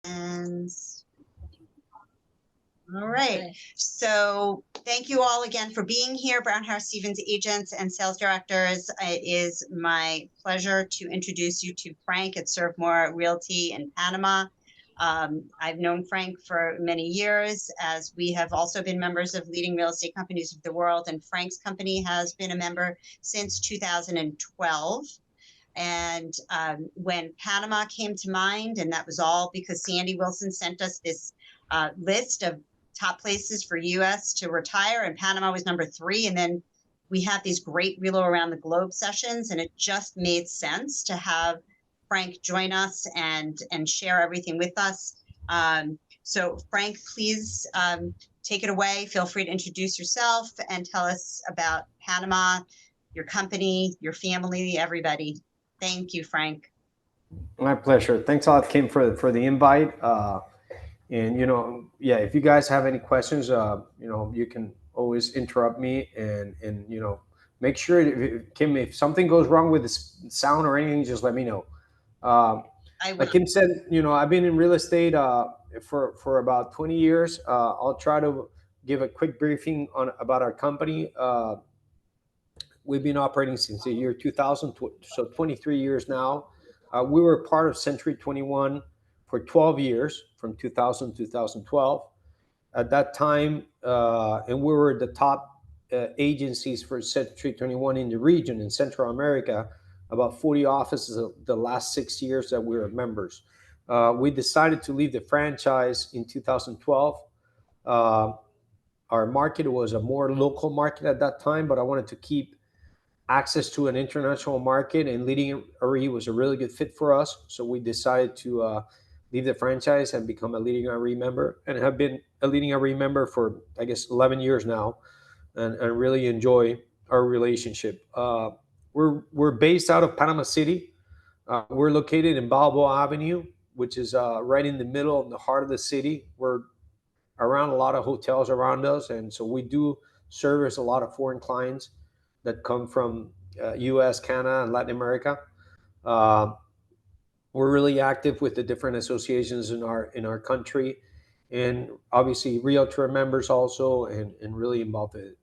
And all right. So thank you all again for being here, Brown Harris Stevens agents and sales directors. It is my pleasure to introduce you to Frank at Serve-More Realty in Panama. I've known Frank for many years, as we have also been members of leading real estate companies of the world, and Frank's company has been a member since 2012. And when Panama came to mind, and that was all because Sandy Wilson sent us this list of top places for US to retire, and Panama was number 3. And then we had these great Relo Around the Globe sessions, and it just made sense to have Frank join us and share everything with us. So Frank, please take it away. Feel free to introduce yourself and tell us about Panama, your company, your family, everybody. Thank you, Frank. My pleasure. Thanks a lot, Kim, for the invite. And yeah, if you guys have any questions, you can always interrupt me and make sure, Kim, if something goes wrong with the sound or anything, just let me know. Like Kim said, I've been in real estate for about 20 years. I'll try to give a quick briefing on about our company. We've been operating since the year 2000, so 23 years now. We were part of Century 21 for 12 years, from 2000 to 2012. At that time, and we were the top agencies for Century 21 in the region in Central America, about 40 offices the last 6 years that we were members. We decided to leave the franchise in 2012. Our market was a more local market at that time, but I wanted to keep access to an international market, and leading RE was a really good fit for us. So we decided to leave the franchise and become a leading RE member, and have been a leading RE member for, I guess, 11 years now, and really enjoy our relationship. We're based out of Panama City. We're located in Balboa Avenue, which is right in the middle of the heart of the city. We're around a lot of hotels around us, and so we do service a lot of foreign clients that come from U.S., Canada, and Latin America. We're really active with the different associations in our country, and obviously realtor members also, and really involved in it.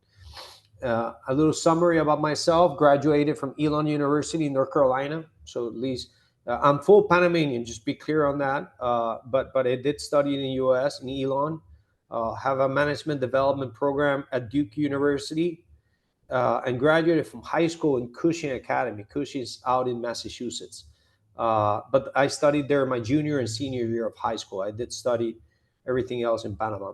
A little summary about myself: graduated from Elon University in North Carolina, so at least I'm full Panamanian. Just be clear on that. But I did study in the U.S. in Elon. Have a management development program at Duke University, and graduated from high school in Cushing Academy. Cushing is out in Massachusetts. But I studied there my junior and senior year of high school. I did study everything else in Panama.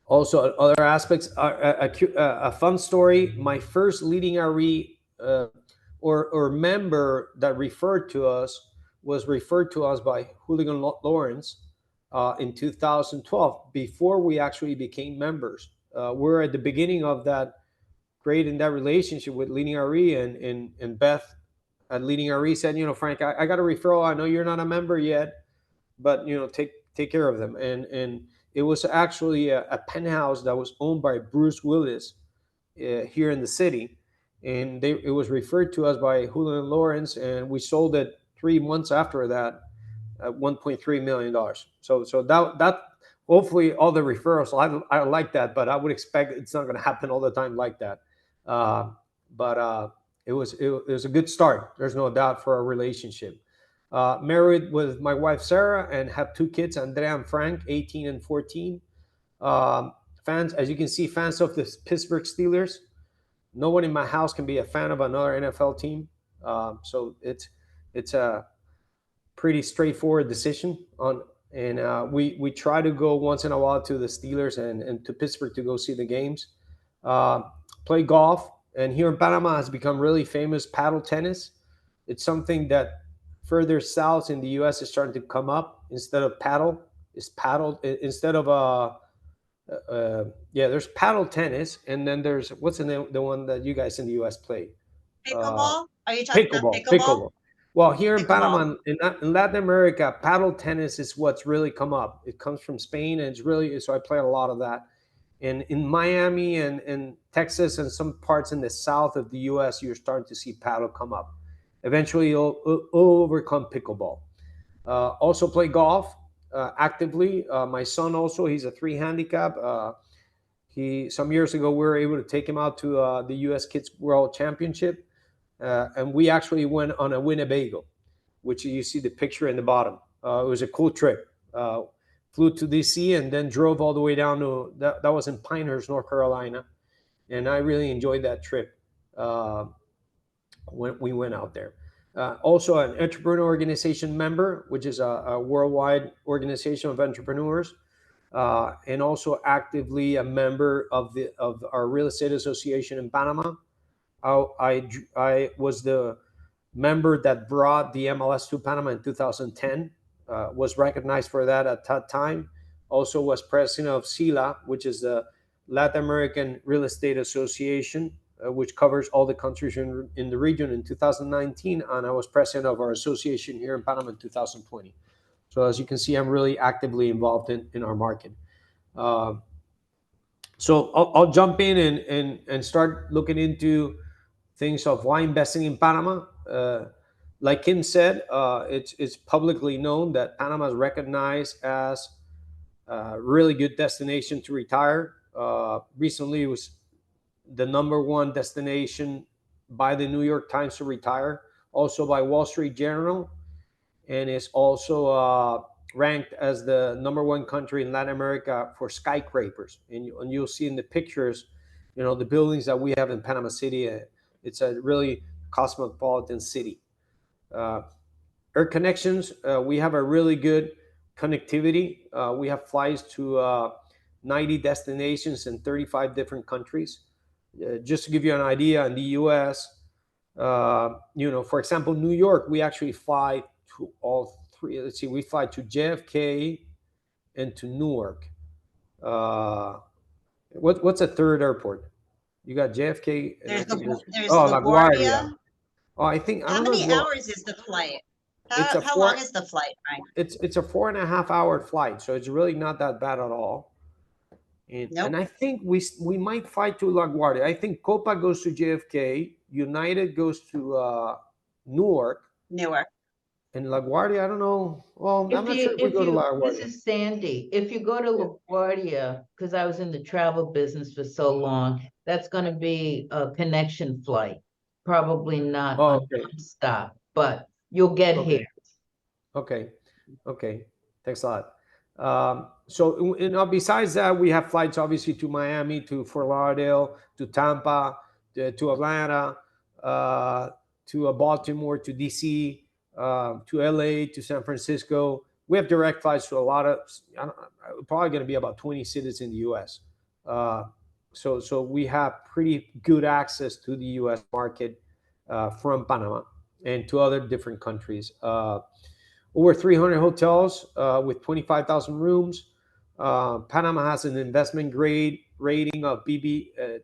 Also, other aspects, a fun story. My first leading RE or member that referred to us was referred to us by Julian Lawrence in 2012, before we actually became members. We're at the beginning of that, creating that relationship with Leading RE, and Beth at Leading RE said, Frank, I got a referral. I know you're not a member yet, but take care of them. And it was actually a penthouse that was owned by Bruce Willis here in the city, and it was referred to us by Julian Lawrence, and we sold it 3 months after that at $1.3 million. So that hopefully all the referrals, I like that, but I would expect it's not going to happen all the time like that. But it was a good start. There's no doubt for our relationship. Married with my wife Sarah, and have 2 kids, Andrea and Frank, 18 and 14. Fans, as you can see, fans of the Pittsburgh Steelers. No one in my house can be a fan of another NFL team. So it's a pretty straightforward decision on. And we try to go once in a while to the Steelers and to Pittsburgh to go see the games. Play golf, and here in Panama has become really famous paddle tennis. It's something that further south in the U.S. is starting to come up. Instead of paddle, is paddle instead of there's paddle tennis, and then there's, what's the name, the one that you guys in the U.S. play? Pickleball? Are you talking about pickleball? Well, here in Panama, in Latin America, paddle tennis is what's really come up. It comes from Spain, and it's really, so I play a lot of that. And in Miami and Texas and some parts in the south of the U.S., you're starting to see paddle come up. Eventually, it'll overcome pickleball. Also play golf actively. My son also, he's a 3 handicap. Some years ago, we were able to take him out to the U.S. Kids World Championship. And we actually went on a Winnebago, which you see the picture in the bottom. It was a cool trip. Flew to DC and then drove all the way down to, that was in Pinehurst, North Carolina. And I really enjoyed that trip when we went out there. Also an entrepreneur organization member, which is a worldwide organization of entrepreneurs. And also actively a member of our real estate association in Panama. I was the member that brought the MLS to Panama in 2010. Was recognized for that at that time. Also was president of SILA, which is the Latin American Real Estate Association, which covers all the countries in the region in 2019. And I was president of our association here in Panama in 2020. So as you can see, I'm really actively involved in our market. So I'll jump in and start looking into things of why investing in Panama. Like Kim said, it's publicly known that Panama is recognized as a really good destination to retire. Recently, it was the #1 destination by the New York Times to retire, also by Wall Street Journal, and is also ranked as the #1 country in Latin America for skyscrapers. And you'll see in the pictures, the buildings that we have in Panama City. It's a really cosmopolitan city. Air connections, we have a really good connectivity. We have flights to 90 destinations in 35 different countries. Just to give you an idea, in the U.S., for example, New York, we actually fly to all three. Let's see, we fly to JFK and to Newark. What's a third airport? You got JFK. And there's LaGuardia. LaGuardia. Oh, I don't How know. many hours is the flight? How long is the flight, Frank? It's a 4.5 hour flight, so it's really not that bad at all. And I think we might fly to LaGuardia. I think Copa goes to JFK, United goes to Newark. And LaGuardia, I don't know. Well, I'm not sure if we go to LaGuardia. This is Sandy. If you go to LaGuardia, because I was in the travel business for so long, that's going to be a connection flight. Probably not a stop, but you'll get here. Okay. Thanks a lot. So besides that, we have flights obviously to Miami, to Fort Lauderdale, to Tampa, to Atlanta, to Baltimore, to DC, to LA, to San Francisco. We have direct flights to a lot of, probably going to be about 20 cities in the U.S. So we have pretty good access to the U.S. market from Panama and to other different countries. Over 300 hotels with 25,000 rooms. Panama has an investment grade rating of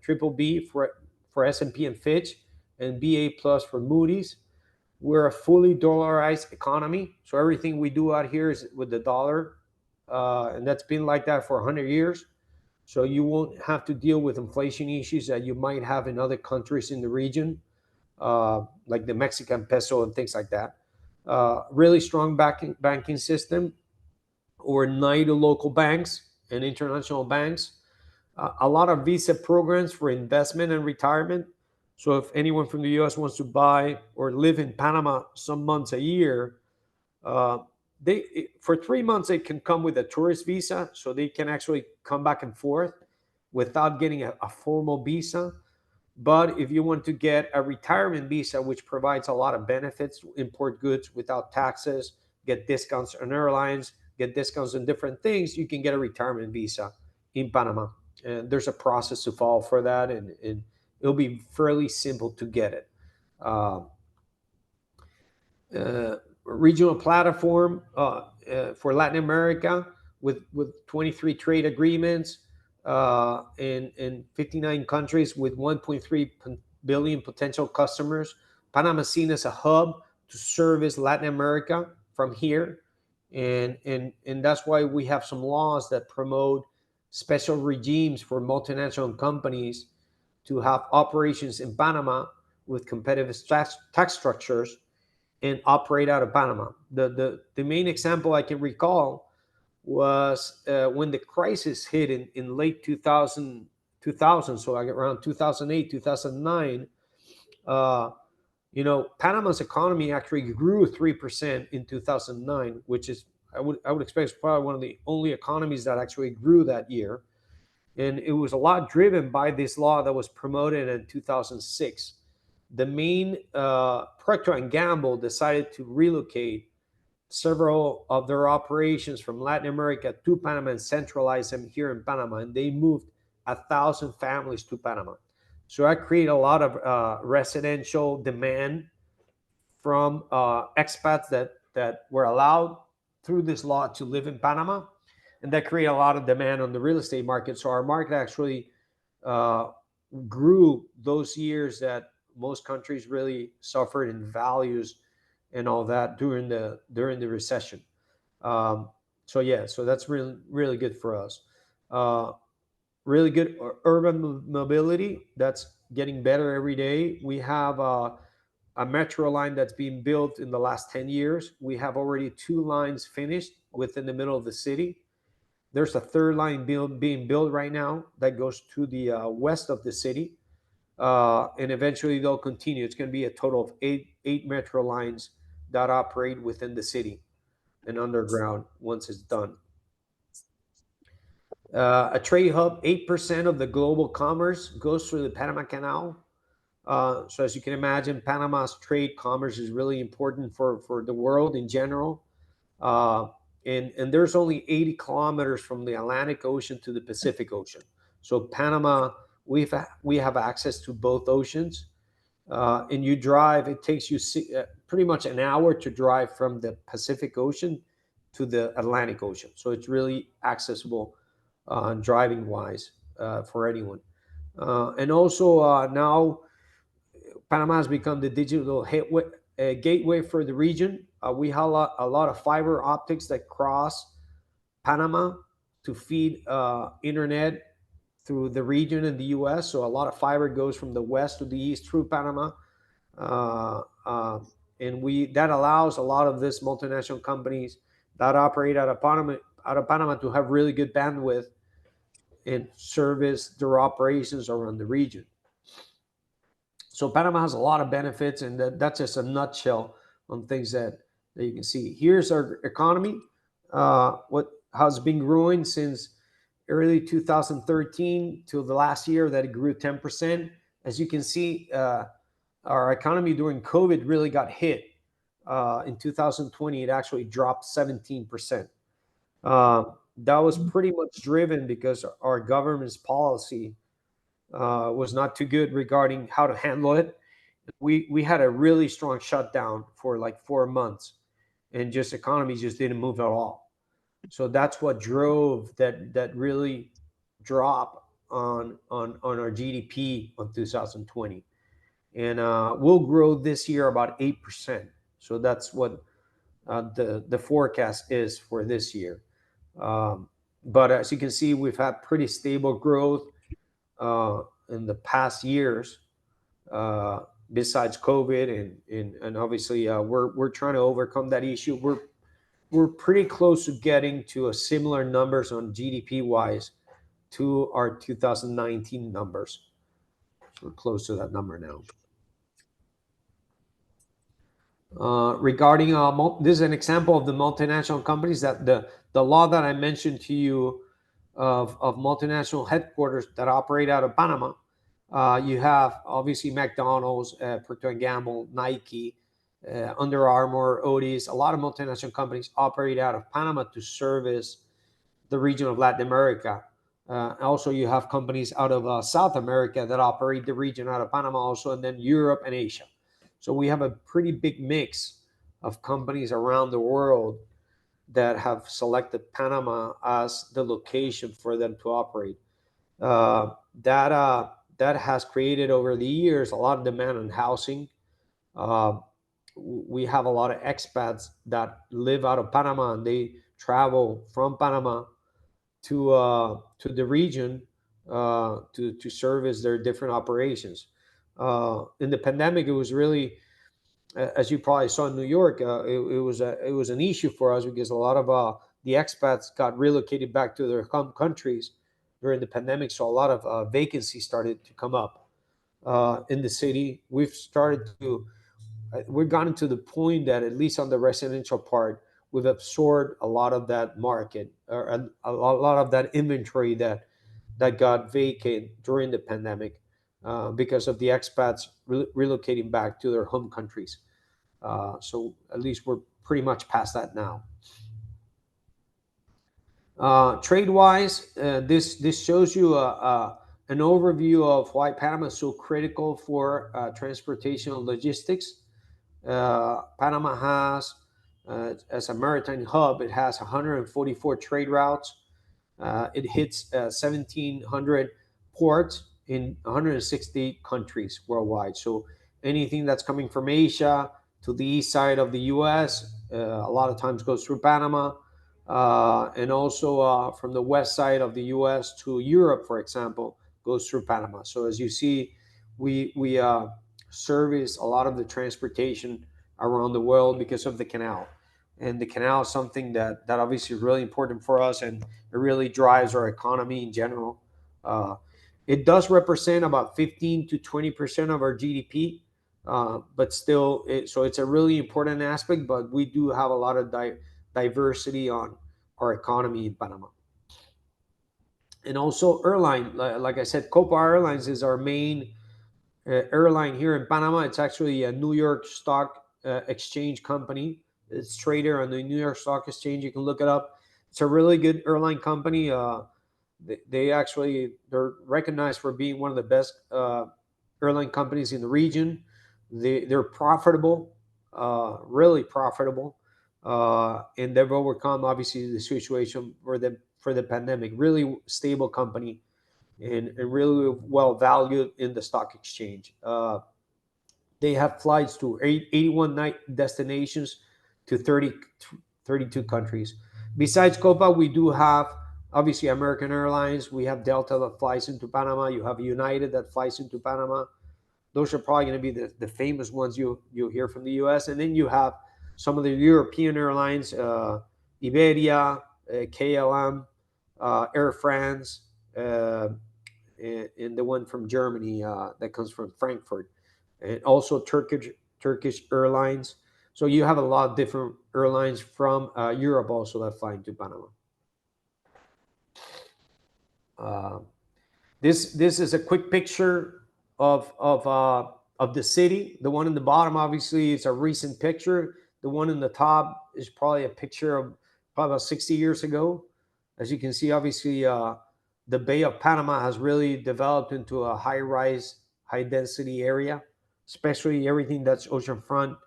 triple B for S&P and Fitch, and BA plus for Moody's. We're a fully dollarized economy, so everything we do out here is with the dollar, and that's been like that for 100 years. So you won't have to deal with inflation issues that you might have in other countries in the region, like the Mexican peso and things like that. Really strong banking system, over 90 local banks and international banks. A lot of visa programs for investment and retirement. So if anyone from the U.S. wants to buy or live in Panama some months a year, for 3 months they can come with a tourist visa, so they can actually come back and forth without getting a formal visa. But if you want to get a retirement visa, which provides a lot of benefits, import goods without taxes, get discounts on airlines, get discounts on different things, you can get a retirement visa in Panama. And there's a process to follow for that, and it'll be fairly simple to get it. Regional platform for Latin America with 23 trade agreements in 59 countries with 1.3 billion potential customers. Panama is seen as a hub to service Latin America from here. And that's why we have some laws that promote special regimes for multinational companies to have operations in Panama with competitive tax structures and operate out of Panama. The main example I can recall was when the crisis hit in late 2000, so like around 2008, 2009. Panama's economy actually grew 3% in 2009, which is, I would expect, it's probably one of the only economies that actually grew that year. And it was a lot driven by this law that was promoted in 2006. The main Procter & Gamble decided to relocate several of their operations from Latin America to Panama and centralize them here in Panama. And they moved 1,000 families to Panama. So that created a lot of residential demand from expats that were allowed through this law to live in Panama. And that created a lot of demand on the real estate market. So our market actually grew those years that most countries really suffered in values and all that during the recession. So that's really good for us. Really good urban mobility, that's getting better every day. We have a metro line that's being built in the last 10 years. We have already 2 lines finished within the middle of the city. There's a 3rd line being built right now that goes to the west of the city. And eventually they'll continue. It's going to be a total of eight metro lines that operate within the city and underground once it's done. A trade hub, 8% of the global commerce goes through the Panama Canal. So as you can imagine, Panama's trade commerce is really important for the world in general. And there's only 80 kilometers from the Atlantic Ocean to the Pacific Ocean. So Panama, we have access to both oceans. And you drive, it takes you pretty much an hour to drive from the Pacific Ocean to the Atlantic Ocean. So it's really accessible driving wise for anyone. And also now Panama has become the digital gateway for the region. We have a lot of fiber optics that cross Panama to feed internet through the region in the US. So a lot of fiber goes from the west to the east through Panama. And that allows a lot of these multinational companies that operate out of Panama to have really good bandwidth and service their operations around the region. So Panama has a lot of benefits, and that's just a nutshell on things that you can see. Here's our economy, what has been growing since early 2013 till the last year that it grew 10%. As you can see, our economy during COVID really got hit. In 2020, it actually dropped 17%. That was pretty much driven because our government's policy was not too good regarding how to handle it. We had a really strong shutdown for like 4 months, and just economy just didn't move at all. So that's what drove that really drop on our GDP on 2020. And we'll grow this year about 8%. So that's what the forecast is for this year. But as you can see, we've had pretty stable growth in the past years, besides COVID, and obviously we're trying to overcome that issue. We're pretty close to getting to a similar numbers on GDP wise to our 2019 numbers. So we're close to that number now. Regarding this is an example of the multinational companies that the law that I mentioned to you of multinational headquarters that operate out of Panama. You have obviously McDonald's, Procter & Gamble, Nike, Under Armour, Otis. A lot of multinational companies operate out of Panama to service the region of Latin America. Also, you have companies out of South America that operate the region out of Panama also, and then Europe and Asia. So we have a pretty big mix of companies around the world that have selected Panama as the location for them to operate. That has created over the years a lot of demand on housing. We have a lot of expats that live out of Panama, and they travel from Panama to the region to service their different operations. In the pandemic, it was really as you probably saw in New York, it was an issue for us because a lot of the expats got relocated back to their home countries during the pandemic. So a lot of vacancies started to come up in the city. We've gotten to the point that at least on the residential part, we've absorbed a lot of that market, or lot of that inventory that got vacant during the pandemic because of the expats relocating back to their home countries. So at least we're pretty much past that now. Trade-wise, this shows you an overview of why Panama is so critical for transportation and logistics. Panama has, as a maritime hub, it has 144 trade routes. It hits 1,700 ports in 160 countries worldwide. So anything that's coming from Asia to the east side of the U.S. A lot of times goes through Panama, and also from the west side of the U.S. to Europe, for example, goes through Panama. So as you see, we service a lot of the transportation around the world because of the canal. And the canal is something that obviously is really important for us, and it really drives our economy in general. It does represent about 15 to 20% of our GDP, but still, so it's a really important aspect. But we do have a lot of diversity on our economy in Panama. And also airline, like I said, Copa Airlines is our main airline here in Panama. It's actually a New York Stock Exchange company. It's traded on the New York Stock Exchange. You can look it up. It's a really good airline company. They're recognized for being one of the best airline companies in the region. They're profitable, really profitable, and they've overcome obviously the situation for the pandemic. Really stable company, and really well valued in the stock exchange. They have flights to 81 night destinations to 32 countries. Besides Copa, we do have obviously American Airlines. We have Delta that flies into Panama. You have United that flies into Panama. Those are probably going to be the famous ones you hear from the US. And then you have some of the European airlines, Iberia, KLM, Air France, and the one from Germany that comes from Frankfurt, and also Turkish Airlines. So you have a lot of different airlines from Europe also that fly into Panama. This is a quick picture of the city. The one in the bottom, obviously, is a recent picture. The one in the top is probably a picture of probably about 60 years ago. As you can see, obviously, the Bay of Panama has really developed into a high-rise, high-density area, especially everything that's oceanfront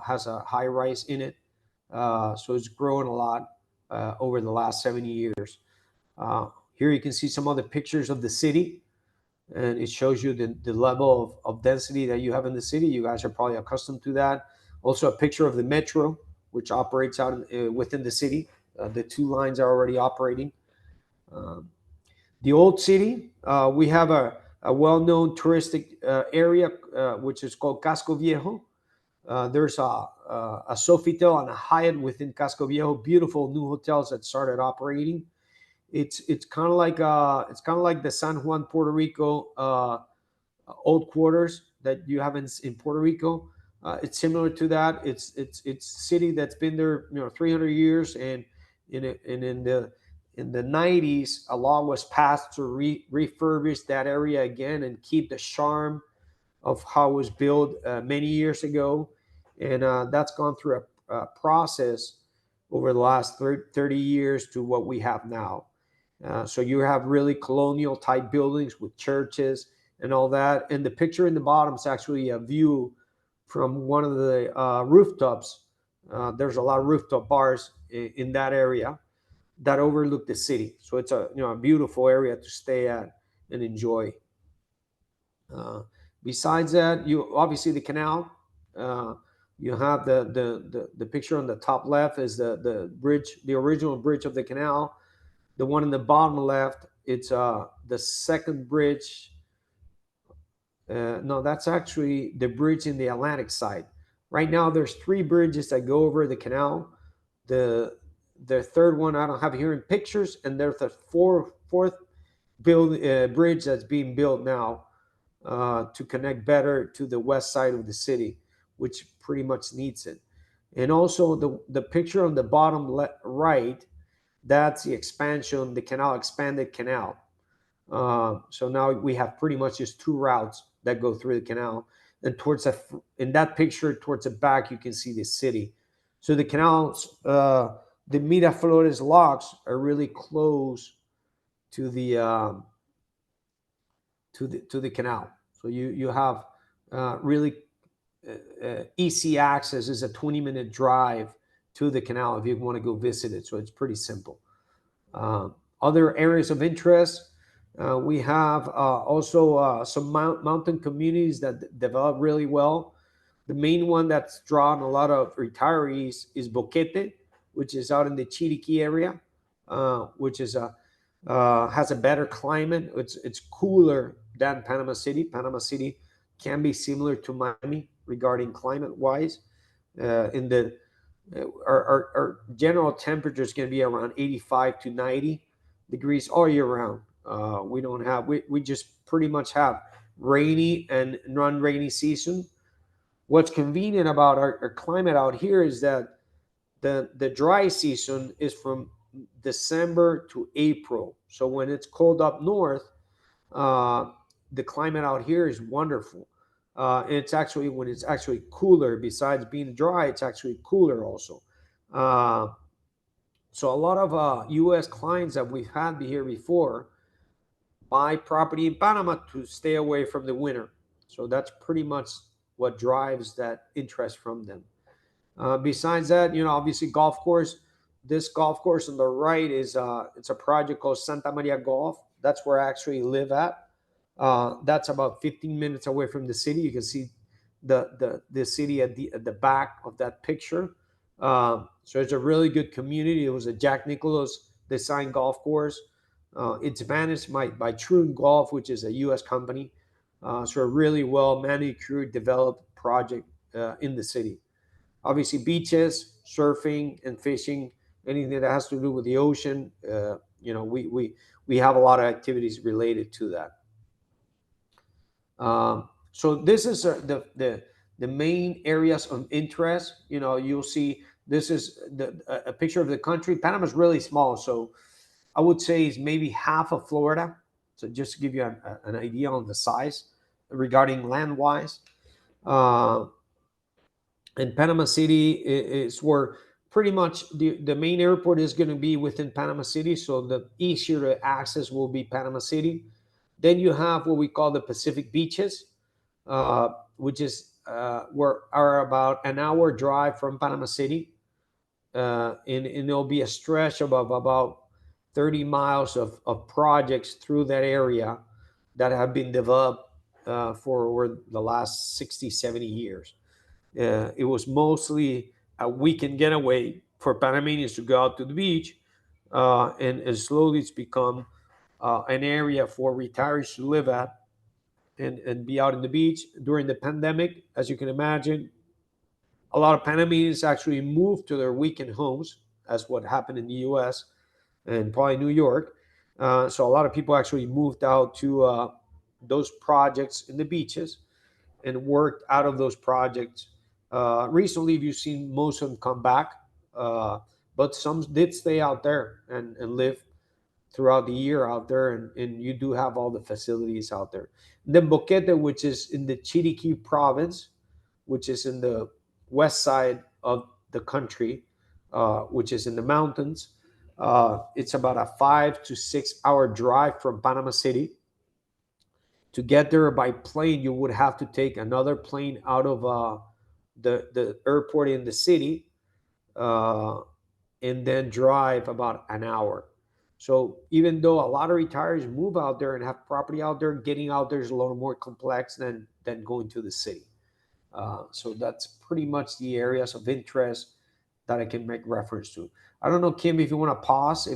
has a high-rise in it. So it's grown a lot over the last 70 years. Here you can see some other pictures of the city, and it shows you the level of density that you have in the city. You guys are probably accustomed to that. Also a picture of the metro, which operates out within the city. The two lines are already operating. The old city, we have a well-known touristic area, which is called Casco Viejo. There's a Sofitel and a Hyatt within Casco Viejo, beautiful new hotels that started operating. It's kind of like the San Juan, Puerto Rico old quarters that you have in Puerto Rico. It's similar to that. It's a city that's been there 300 years, and in the 90s, a law was passed to refurbish that area again and keep the charm of how it was built many years ago. And that's gone through a process over the last 30 years to what we have now. So you have really colonial type buildings with churches and all that. And the picture in the bottom is actually a view from one of the rooftops. There's a lot of rooftop bars in that area that overlook the city. So it's a beautiful area to stay at and enjoy. Besides that, you obviously the canal. You have the picture on the top left is the bridge, the original bridge of the canal. The one in the bottom left, it's the second bridge. No, that's actually the bridge in the Atlantic side. Right now, there's 3 bridges that go over the canal. The third one I don't have here in pictures, and there's a fourth bridge that's being built now to connect better to the west side of the city, which pretty much needs it. And also the picture on the bottom right, that's the expansion, the canal, expanded canal. So now we have pretty much just 2 routes that go through the canal. And in that picture, towards the back, you can see the city. So the canals, the Miraflores locks are really close to the canal. So you have really easy access. Is a 20-minute drive to the canal if you want to go visit it. So it's pretty simple. Other areas of interest, we have also some mountain communities that develop really well. The main one that's drawn a lot of retirees is Boquete, which is out in the Chiriquí area, which is has a better climate. It's cooler than Panama City. Panama City can be similar to Miami regarding climate-wise. Our general temperature is going to be around 85 to 90 degrees all year round. We just pretty much have rainy and non-rainy season. What's convenient about our climate out here is that the dry season is from December to April. So when it's cold up north, the climate out here is wonderful. It's actually, when it's actually cooler, besides being dry, it's actually cooler also. So a lot of U.S. clients that we've had here before buy property in Panama to stay away from the winter. So that's pretty much what drives that interest from them. Besides that, obviously golf course. This golf course on the right is it's a project called Santa Maria Golf. That's where I actually live at. That's about 15 minutes away from the city. You can see the city at the back of that picture. So it's a really good community. It was a Jack Nicklaus designed golf course. It's managed by True Golf, which is a U.S. company. So a really well manicured, developed project in the city. Obviously, beaches, surfing, and fishing, anything that has to do with the ocean. We have a lot of activities related to that. So this is the main areas of interest. You'll see this is a picture of the country. Panama is really small, so I would say it's maybe half of Florida. So just to give you an idea on the size regarding land-wise. And Panama City is where pretty much the main airport is going to be within Panama City. So the easier to access will be Panama City. Then you have what we call the Pacific beaches, which is are about an hour drive from Panama City. And there'll be a stretch of about 30 miles of projects through that area that have been developed for over the last 60, 70 years. It was mostly a weekend getaway for Panamanians to go out to the beach, and slowly it's become an area for retirees to live at and be out in the beach. During the pandemic, as you can imagine, a lot of Panamanians actually moved to their weekend homes, as what happened in the U.S. and probably New York. So a lot of people actually moved out to those projects in the beaches and worked out of those projects. Recently, you've seen most of them come back, but some did stay out there and live throughout the year out there, and you do have all the facilities out there. And then Boquete, which is in the Chiriquí province, which is in the west side of the country, which is in the mountains. It's about a 5 to 6 hour drive from Panama City. To get there by plane, you would have to take another plane out of the airport in the city, and then drive about an hour. So even though a lot of retirees move out there and have property out there, getting out there is a little more complex than going to the city. So that's pretty much the areas of interest that I can make reference to. I don't know, Kim, if you want to pause,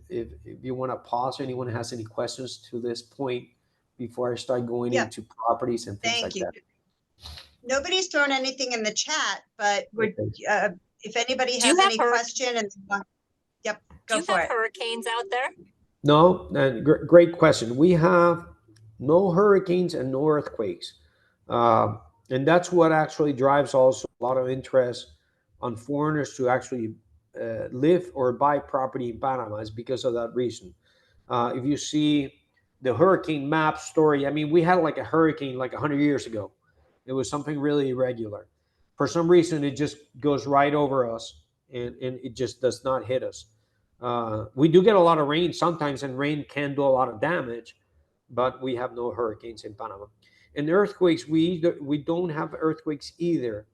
if you want to pause, or anyone has any questions to this point before I start going into properties and things like that. Nobody's thrown anything in the chat, but we're, if anybody Do you has have any question and, yep, Do go you for have it. hurricanes out there? No, and great question. We have no hurricanes and no earthquakes. And that's what actually drives also a lot of interest on foreigners to actually live or buy property in Panama, is because of that reason. If you see the hurricane map story, I mean, we had like a hurricane like 100 years ago. It was something really irregular. For some reason, it just goes right over us, and it just does not hit us. We do get a lot of rain sometimes, and rain can do a lot of damage, but we have no hurricanes in Panama. And earthquakes, we don't have earthquakes either,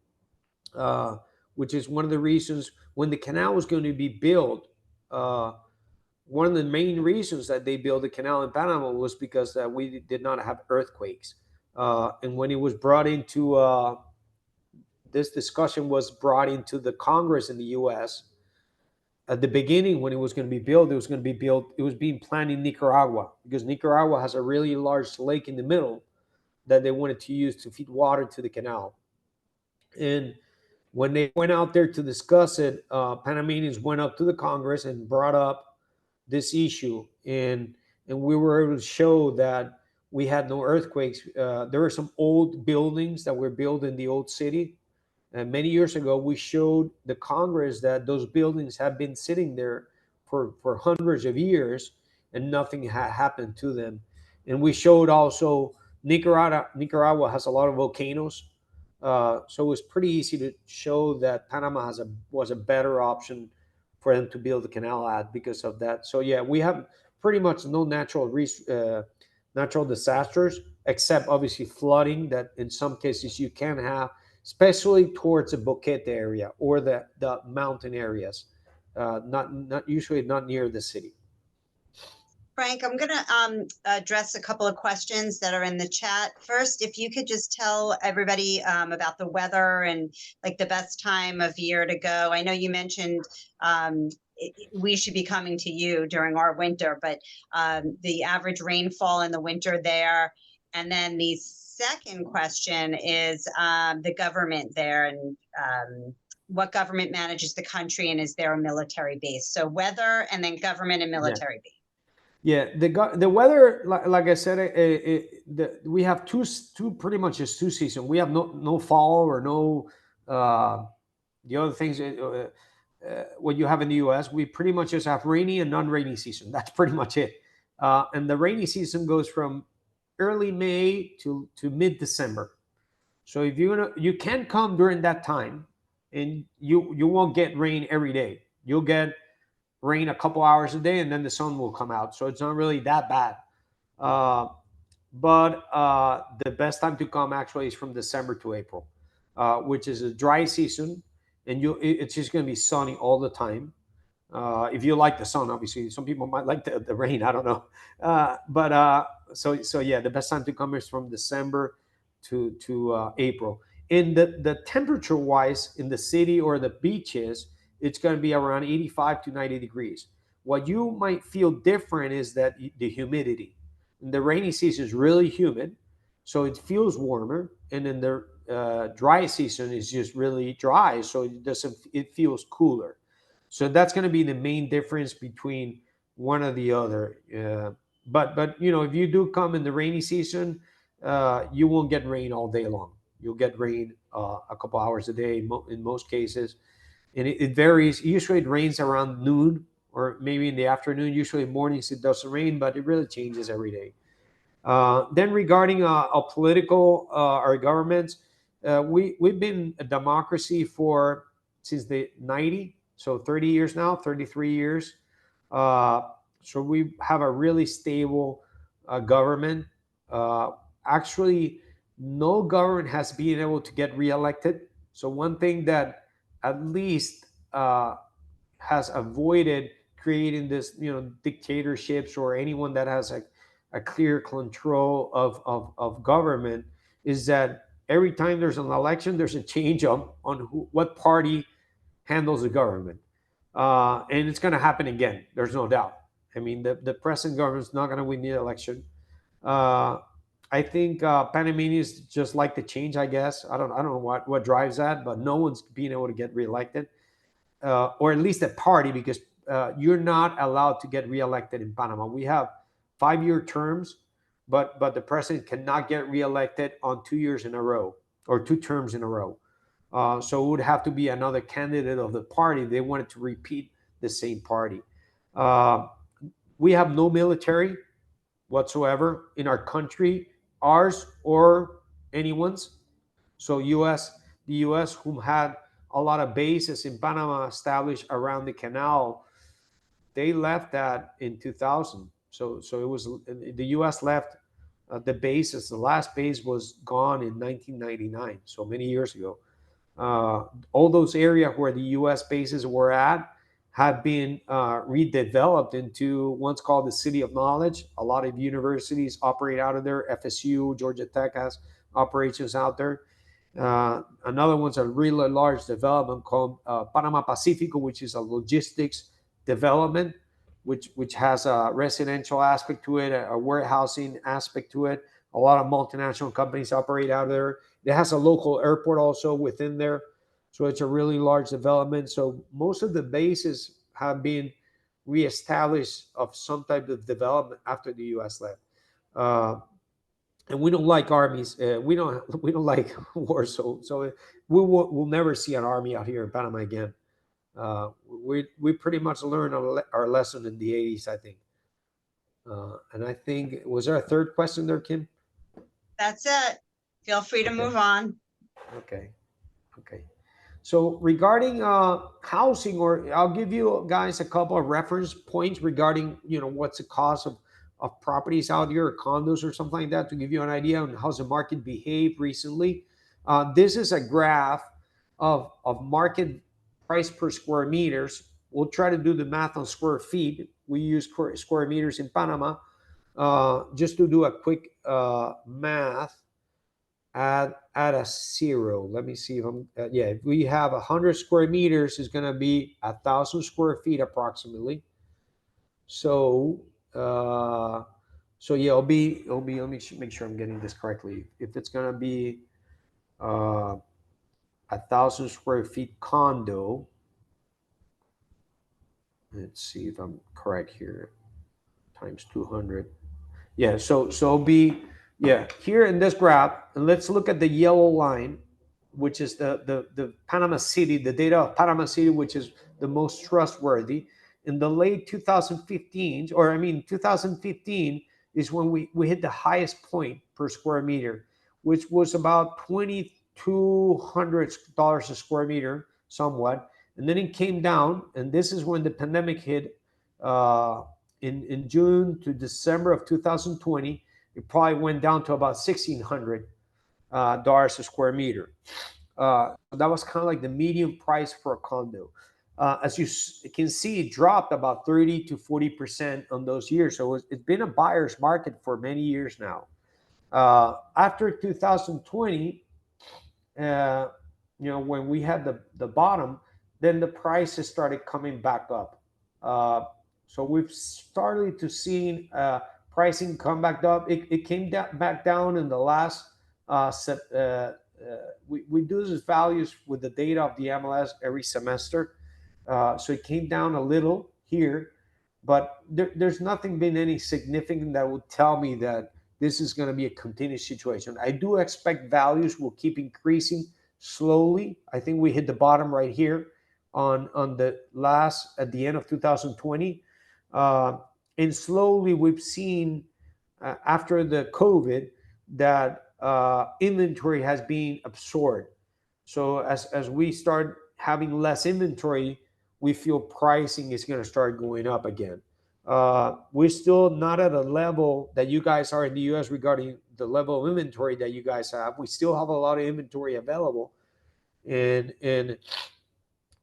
which is one of the reasons when the canal was going to be built. One of the main reasons that they built the canal in Panama was because we did not have earthquakes. And when it was brought into this discussion was brought into the Congress in the U.S. At the beginning, when it was going to be built, it was being planned in Nicaragua, because Nicaragua has a really large lake in the middle that they wanted to use to feed water to the canal. And when they went out there to discuss it, Panamanians went up to the Congress and brought up this issue, and we were able to show that we had no earthquakes. There were some old buildings that were built in the old city, and many years ago, we showed the Congress that those buildings have been sitting there for hundreds of years, and nothing had happened to them. And we showed also Nicaragua has a lot of volcanoes. So it was pretty easy to show that Panama was a better option for them to build the canal at because of that. So yeah, we have pretty much no natural disasters, except obviously flooding that in some cases you can have, especially towards the Boquete area or the mountain areas, not usually not near the city. Frank, I'm going to address a couple of questions that are in the chat. First, if you could just tell everybody about the weather and like the best time of year to go. I know you mentioned we should be coming to you during our winter, but the average rainfall in the winter there. And then the second question is the government there, and what government manages the country, and is there a military base? So weather, and then government and military base. Yeah, the weather, like I said, we have two pretty much just two seasons. We have no fall or no the other things. What you have in the U.S., we pretty much just have rainy and non-rainy season. That's pretty much it. And the rainy season goes from early May to mid-December. So if you can come during that time, and you won't get rain every day. You'll get rain a couple hours a day, and then the sun will come out. So it's not really that bad. But the best time to come actually is from December to April, which is a dry season, and it's just going to be sunny all the time. If you like the sun, obviously, some people might like the rain. I don't know. So yeah, the best time to come is from December to April. In the temperature wise in the city or the beaches, it's going to be around 85 to 90 degrees. What you might feel different is that the humidity. In the rainy season is really humid, so it feels warmer, and in the dry season is just really dry, so it feels cooler. So that's going to be the main difference between one or the other. But if you do come in the rainy season, you won't get rain all day long. You'll get rain a couple hours a day in most cases, and it varies. Usually it rains around noon or maybe in the afternoon. Usually mornings it doesn't rain, but it really changes every day. Then regarding our political, our governments, we've been a democracy since the 90s, so 30 years now, 33 years. So we have a really stable government. Actually, no government has been able to get reelected. So one thing that at least has avoided creating this, dictatorships or anyone that has a clear control of government, is that every time there's an election, there's a change on what party handles the government. And it's going to happen again. There's no doubt. I mean, the present government's not going to win the election. I think Panamanians just like the change. I guess I don't know what drives that, but no one's being able to get reelected, or at least a party, because you're not allowed to get reelected in Panama. We have 5-year terms, but the president cannot get reelected on 2 years in a row or 2 terms in a row. So it would have to be another candidate of the party. They wanted to repeat the same party. Uh, we have no military whatsoever in our country, ours or anyone's. So the U.S., whom had a lot of bases in Panama established around the canal, they left that in 2000. So it was the U.S. left the bases. The last base was gone in 1999, so many years ago. All those areas where the U.S. bases were at have been redeveloped into what's called the City of Knowledge. A lot of universities operate out of there. FSU, Georgia Tech has operations out there. Another one's a really large development called Panama Pacifico, which is a logistics development, which has a residential aspect to it, a warehousing aspect to it. A lot of multinational companies operate out of there. It has a local airport also within there. So it's a really large development. So most of the bases have been reestablished of some type of development after the U.S. left. And we don't like armies. We don't like war. So we'll never see an army out here in Panama again. We pretty much learned our lesson in the 80s, I think. And I think, was there a third question there, Kim? That's it. Feel free to move on. Okay. So regarding housing, or I'll give you guys a couple of reference points regarding, what's the cost of properties out here, or condos or something like that, to give you an idea on how's the market behaved recently. This is a graph of market price per square meters. We'll try to do the math on square feet. We use square meters in Panama. Just to do a quick math, add a zero. Let me see if I'm, if we have 100 square meters, it's going to be 1,000 square feet approximately. So, yeah, it'll be, let me make sure I'm getting this correctly. If it's going to be 1,000 square feet condo, let's see if I'm correct here, times 200. Yeah, so it'll be, here in this graph, and let's look at the yellow line, which is the Panama City, the data of Panama City, which is the most trustworthy. In the late 2015, 2015 is when we hit the highest point per square meter, which was about $2,200 a square meter, somewhat. And then it came down, and this is when the pandemic hit. In June to December of 2020, it probably went down to about $1,600 a square meter. That was kind of like the median price for a condo. As you can see, it dropped about 30 to 40% on those years. So it's been a buyer's market for many years now. After 2020, when we had the bottom, then the prices started coming back up. So we've started to see pricing come back up. It came back down in the last. We do these values with the data of the MLS every semester. So it came down a little here, but there's nothing been any significant that would tell me that this is going to be a continuous situation. I do expect values will keep increasing slowly. I think we hit the bottom right here on the at the end of 2020. And slowly we've seen after the COVID that inventory has been absorbed. So as we start having less inventory, we feel pricing is going to start going up again. We're still not at a level that you guys are in the US regarding the level of inventory that you guys have. We still have a lot of inventory available. And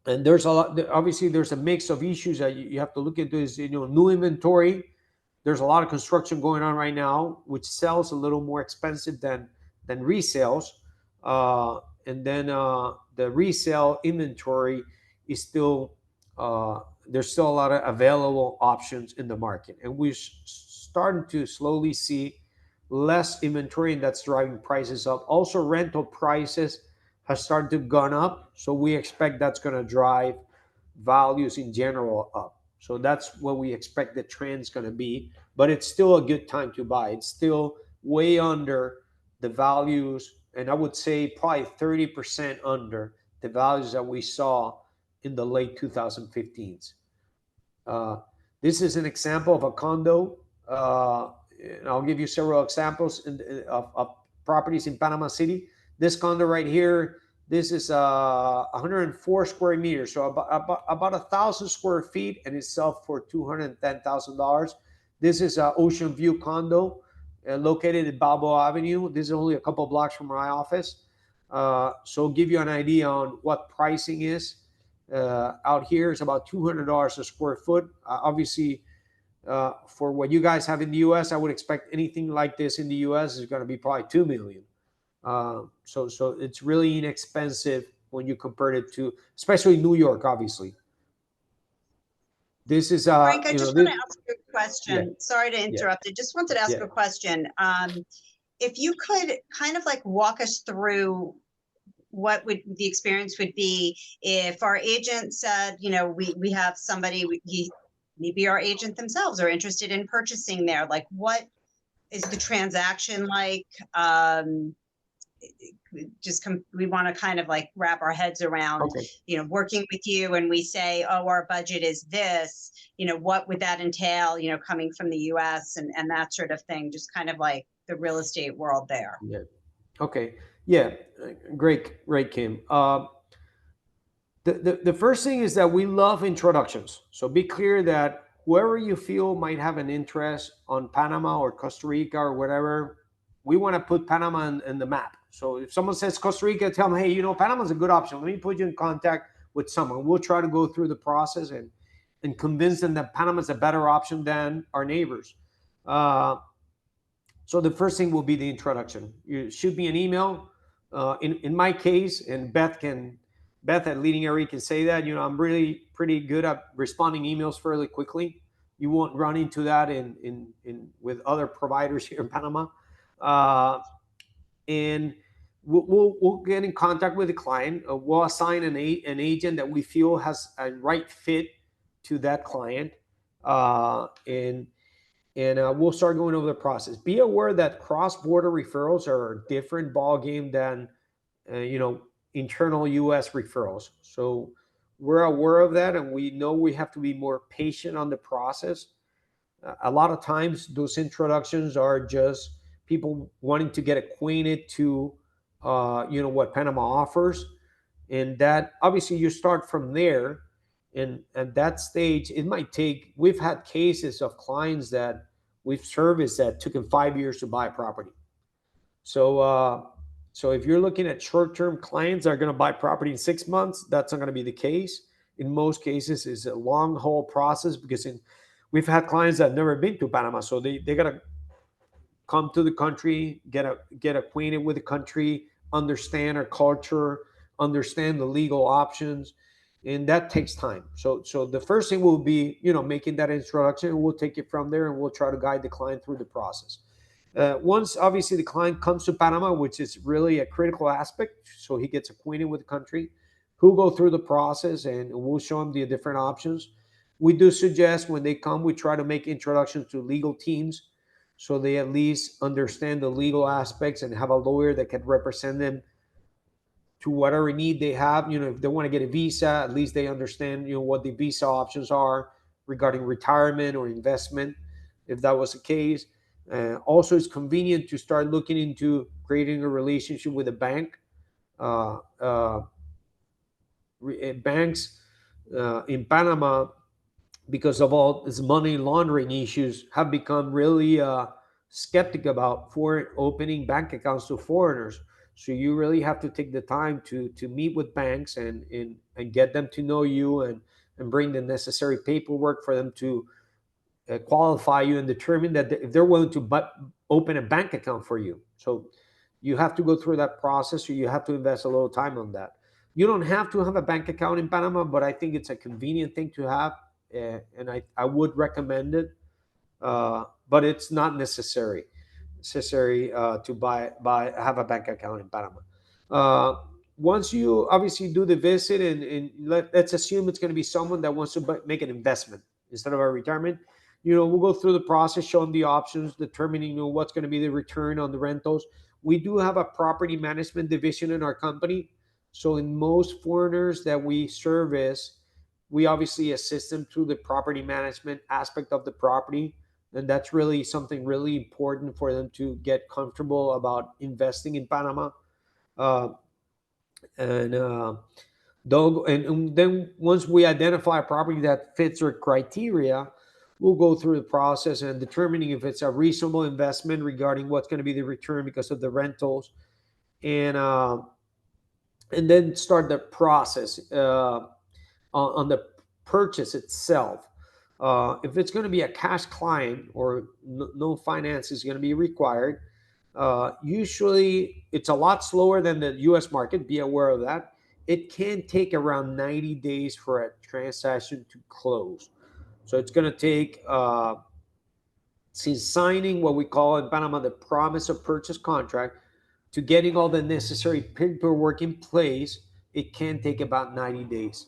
there's a lot, obviously there's a mix of issues that you have to look into. Is new inventory. There's a lot of construction going on right now, which sells a little more expensive than resales. And then the resale inventory is still there's still a lot of available options in the market, and we're starting to slowly see less inventory, and that's driving prices up. Also, rental prices have started to gone up, so we expect that's going to drive values in general up. So that's what we expect the trend's going to be, but it's still a good time to buy. It's still way under the values, and I would say probably 30% under the values that we saw in the late 2015s. This is an example of a condo. And I'll give you several examples of properties in Panama City. This condo right here, this is 104 square meters, so about 1,000 square feet, and it's sold for $210,000. This is an Ocean View condo located in Balboa Avenue. This is only a couple blocks from my office. So give you an idea on what pricing is. Out here is about $200 a square foot. Obviously, for what you guys have in the U.S., I would expect anything like this in the U.S. is going to be probably $2 million. So it's really inexpensive when you compare it to, especially New York, obviously. This is Frank, I just want to ask you a question. Yeah. Sorry to interrupt. I just wanted to ask a question. If you could kind of like walk us through what would the experience would be if our agent said, you know, we have somebody, maybe our agent themselves are interested in purchasing there. Like, what is the transaction like? We want to kind of like wrap our heads around, you know, working with you, and we say, oh, our budget is this, you know, what would that entail, you know, coming from the US and that sort of thing, just kind of like the real estate world there. Yeah. Okay. Yeah. Great, Kim. The first thing is that we love introductions. So be clear that whoever you feel might have an interest on Panama or Costa Rica or whatever, we want to put Panama in the map. So if someone says Costa Rica, tell them, hey, you know, Panama's a good option. Let me put you in contact with someone. We'll try to go through the process and convince them that Panama's a better option than our neighbors. So the first thing will be the introduction. You shoot me an email. In my case, and Beth at Leading RE can say that, you know, I'm really pretty good at responding emails fairly quickly. You won't run into that in with other providers here in Panama. And we'll get in contact with the client. We'll assign an agent that we feel has a right fit to that client. And we'll start going over the process. Be aware that cross-border referrals are a different ballgame than, you know, internal U.S. referrals. So we're aware of that, and we know we have to be more patient on the process. A lot of times, those introductions are just people wanting to get acquainted to, you know, what Panama offers, and that obviously you start from there. And at that stage, it might take. We've had cases of clients that we've serviced that took them 5 years to buy a property. So if you're looking at short-term clients that are going to buy property in 6 months, that's not going to be the case. In most cases, it's a long haul process because we've had clients that have never been to Panama, so they got to come to the country, get acquainted with the country, understand our culture, understand the legal options, and that takes time. So the first thing will be, you know, making that introduction, and we'll take it from there, and we'll try to guide the client through the process. Once obviously the client comes to Panama, which is really a critical aspect, so he gets acquainted with the country, we'll go through the process and we'll show him the different options. We do suggest when they come, we try to make introductions to legal teams so they at least understand the legal aspects and have a lawyer that can represent them to whatever need they have. You know, if they want to get a visa, at least they understand, you know, what the visa options are regarding retirement or investment, if that was the case. Also, it's convenient to start looking into creating a relationship with a bank. Banks in Panama, because of all this money laundering issues, have become really skeptic about opening bank accounts to foreigners. So you really have to take the time to meet with banks and get them to know you and bring the necessary paperwork for them to qualify you and determine that if they're willing to open a bank account for you. So you have to go through that process, or you have to invest a little time on that. You don't have to have a bank account in Panama, but I think it's a convenient thing to have, and I would recommend it, but it's not necessary. necessary to have a bank account in Panama. Once you obviously do the visit, and let's assume it's going to be someone that wants to make an investment instead of a retirement. We'll go through the process, show them the options, determining what's going to be the return on the rentals. We do have a property management division in our company. So in most foreigners that we service, we obviously assist them through the property management aspect of the property. And that's really something really important for them to get comfortable about investing in Panama. Uh, and then once we identify a property that fits our criteria, we'll go through the process and determining if it's a reasonable investment regarding what's going to be the return because of the rentals, and then start the process on the purchase itself. If it's going to be a cash client or no finance is going to be required, usually it's a lot slower than the US market. Be aware of that. It can take around 90 days for a transaction to close. So it's going to take, since signing what we call in Panama the promise of purchase contract to getting all the necessary paperwork in place, it can take about 90 days.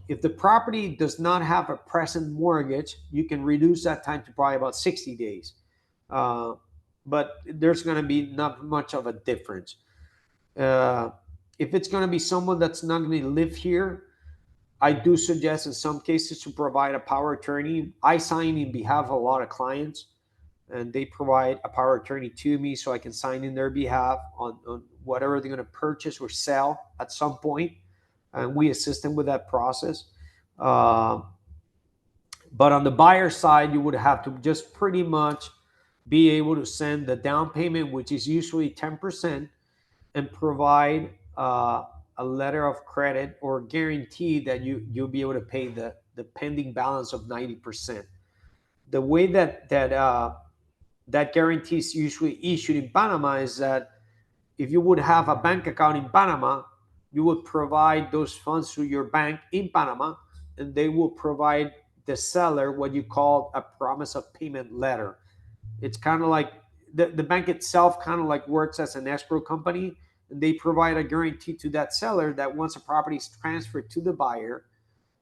If the property does not have a present mortgage, you can reduce that time to probably about 60 days. But there's going to be not much of a difference. If it's going to be someone that's not going to live here, I do suggest in some cases to provide a power attorney. I sign in behalf of a lot of clients, and they provide a power attorney to me so I can sign in their behalf on whatever they're going to purchase or sell at some point, and we assist them with that process. But on the buyer side, you would have to just pretty much be able to send the down payment, which is usually 10%, and provide a letter of credit or guarantee that you'll be able to pay the pending balance of 90%. The way that guarantee is usually issued in Panama is that if you would have a bank account in Panama, you would provide those funds to your bank in Panama, and they will provide the seller what you call a promise of payment letter. It's kind of like the bank itself kind of like works as an escrow company, and they provide a guarantee to that seller that once a property is transferred to the buyer,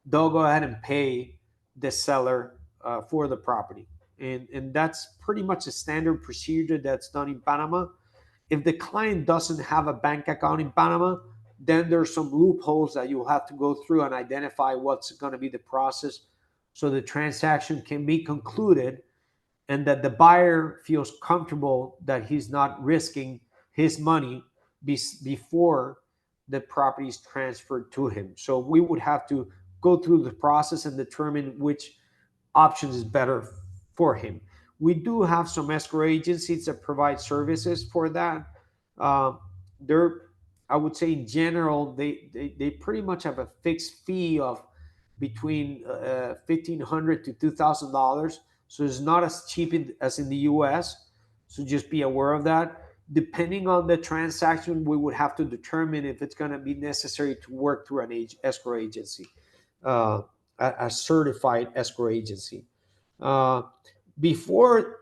they'll go ahead and pay the seller for the property. And that's pretty much a standard procedure that's done in Panama. If the client doesn't have a bank account in Panama, then there's some loopholes that you'll have to go through and identify what's going to be the process so the transaction can be concluded and that the buyer feels comfortable that he's not risking his money before the property is transferred to him. So we would have to go through the process and determine which option is better for him. We do have some escrow agencies that provide services for that. I would say in general, they pretty much have a fixed fee of between $1,500 to $2,000. So it's not as cheap as in the US. So just be aware of that. Depending on the transaction, we would have to determine if it's going to be necessary to work through an escrow agency, a certified escrow agency. Before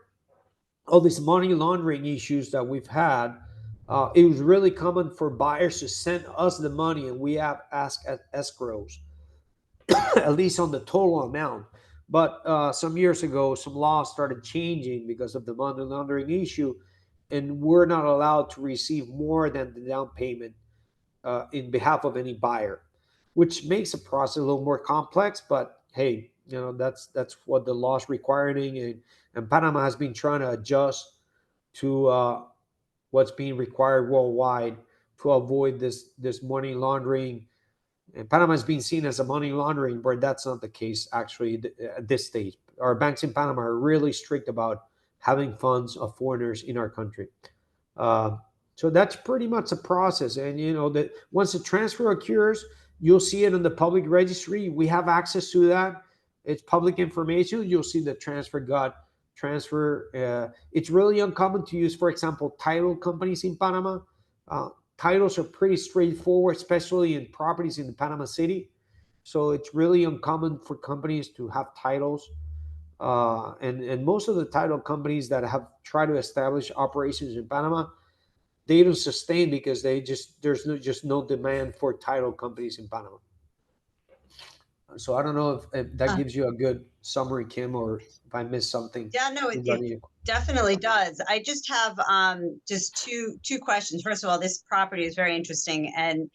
all these money laundering issues that we've had, it was really common for buyers to send us the money and we have asked escrows, at least on the total amount. But some years ago, some laws started changing because of the money laundering issue, and we're not allowed to receive more than the down payment in behalf of any buyer, which makes the process a little more complex. But hey, that's what the law's requiring, and Panama has been trying to adjust to what's being required worldwide to avoid this money laundering. And Panama is being seen as a money laundering, but that's not the case actually at this stage. Our banks in Panama are really strict about having funds of foreigners in our country. So that's pretty much the process. And that once the transfer occurs, you'll see it in the public registry. We have access to that. It's public information. You'll see the transfer. It's really uncommon to use, for example, title companies in Panama. Titles are pretty straightforward, especially in properties in Panama City. So it's really uncommon for companies to have titles. And most of the title companies that have tried to establish operations in Panama, they don't sustain because there's just no demand for title companies in Panama. So I don't know if that gives you a good summary, Kim, or if I missed something. Yeah, no, it definitely does. I just have just two questions. First of all, this property is very interesting, and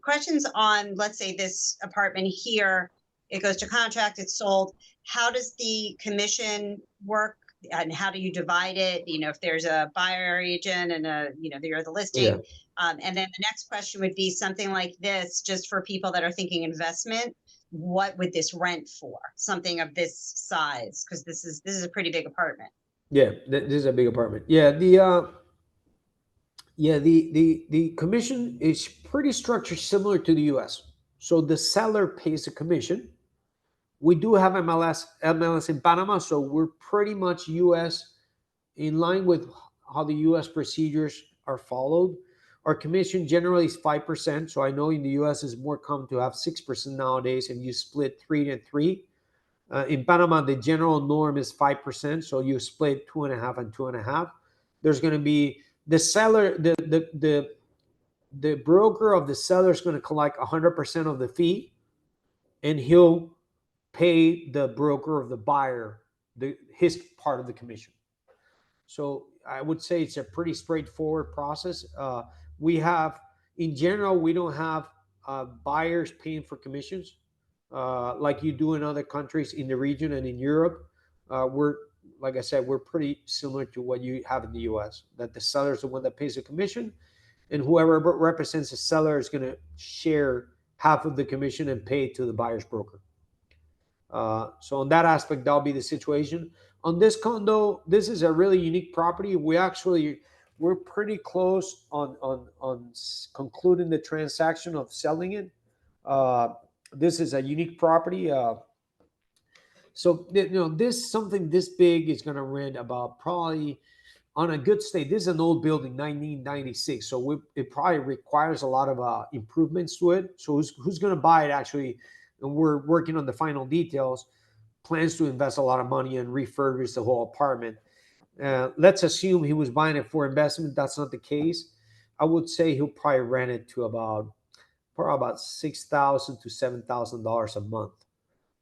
questions on, let's say, this apartment here. It goes to contract, it's sold. How does the commission work, and how do you divide it? You know, if there's a buyer agent and you're the listing. Yeah. And then the next question would be something like this, just for people that are thinking investment. What would this rent for? Something of this size, because this is a pretty big apartment. Yeah, this is a big apartment. Yeah, the commission is pretty structured similar to the U.S. So the seller pays a commission. We do have MLS in Panama, so we're pretty much U.S. in line with how the U.S. procedures are followed. Our commission generally is 5%. So I know in the U.S. it's more common to have 6% nowadays, and you split 3 and 3. In Panama, the general norm is 5%. So you split 2.5 and 2.5. There's going to be the seller, the broker of the seller is going to collect 100% of the fee, and he'll pay the broker of the buyer his part of the commission. So I would say it's a pretty straightforward process. We have, in general, we don't have buyers paying for commissions like you do in other countries in the region and in Europe. We're, like I said, we're pretty similar to what you have in the U.S., that the seller is the one that pays the commission, and whoever represents the seller is going to share half of the commission and pay to the buyer's broker. So on that aspect, that'll be the situation. On this condo, this is a really unique property. We're pretty close on concluding the transaction of selling it. This is a unique property. So something this big is going to rent about, probably on a good state. This is an old building, 1996. So it probably requires a lot of improvements to it. So who's going to buy it actually? And we're working on the final details, plans to invest a lot of money and refurbish the whole apartment. Let's assume he was buying it for investment. That's not the case. I would say he'll probably rent it to about $6,000 to $7,000 a month.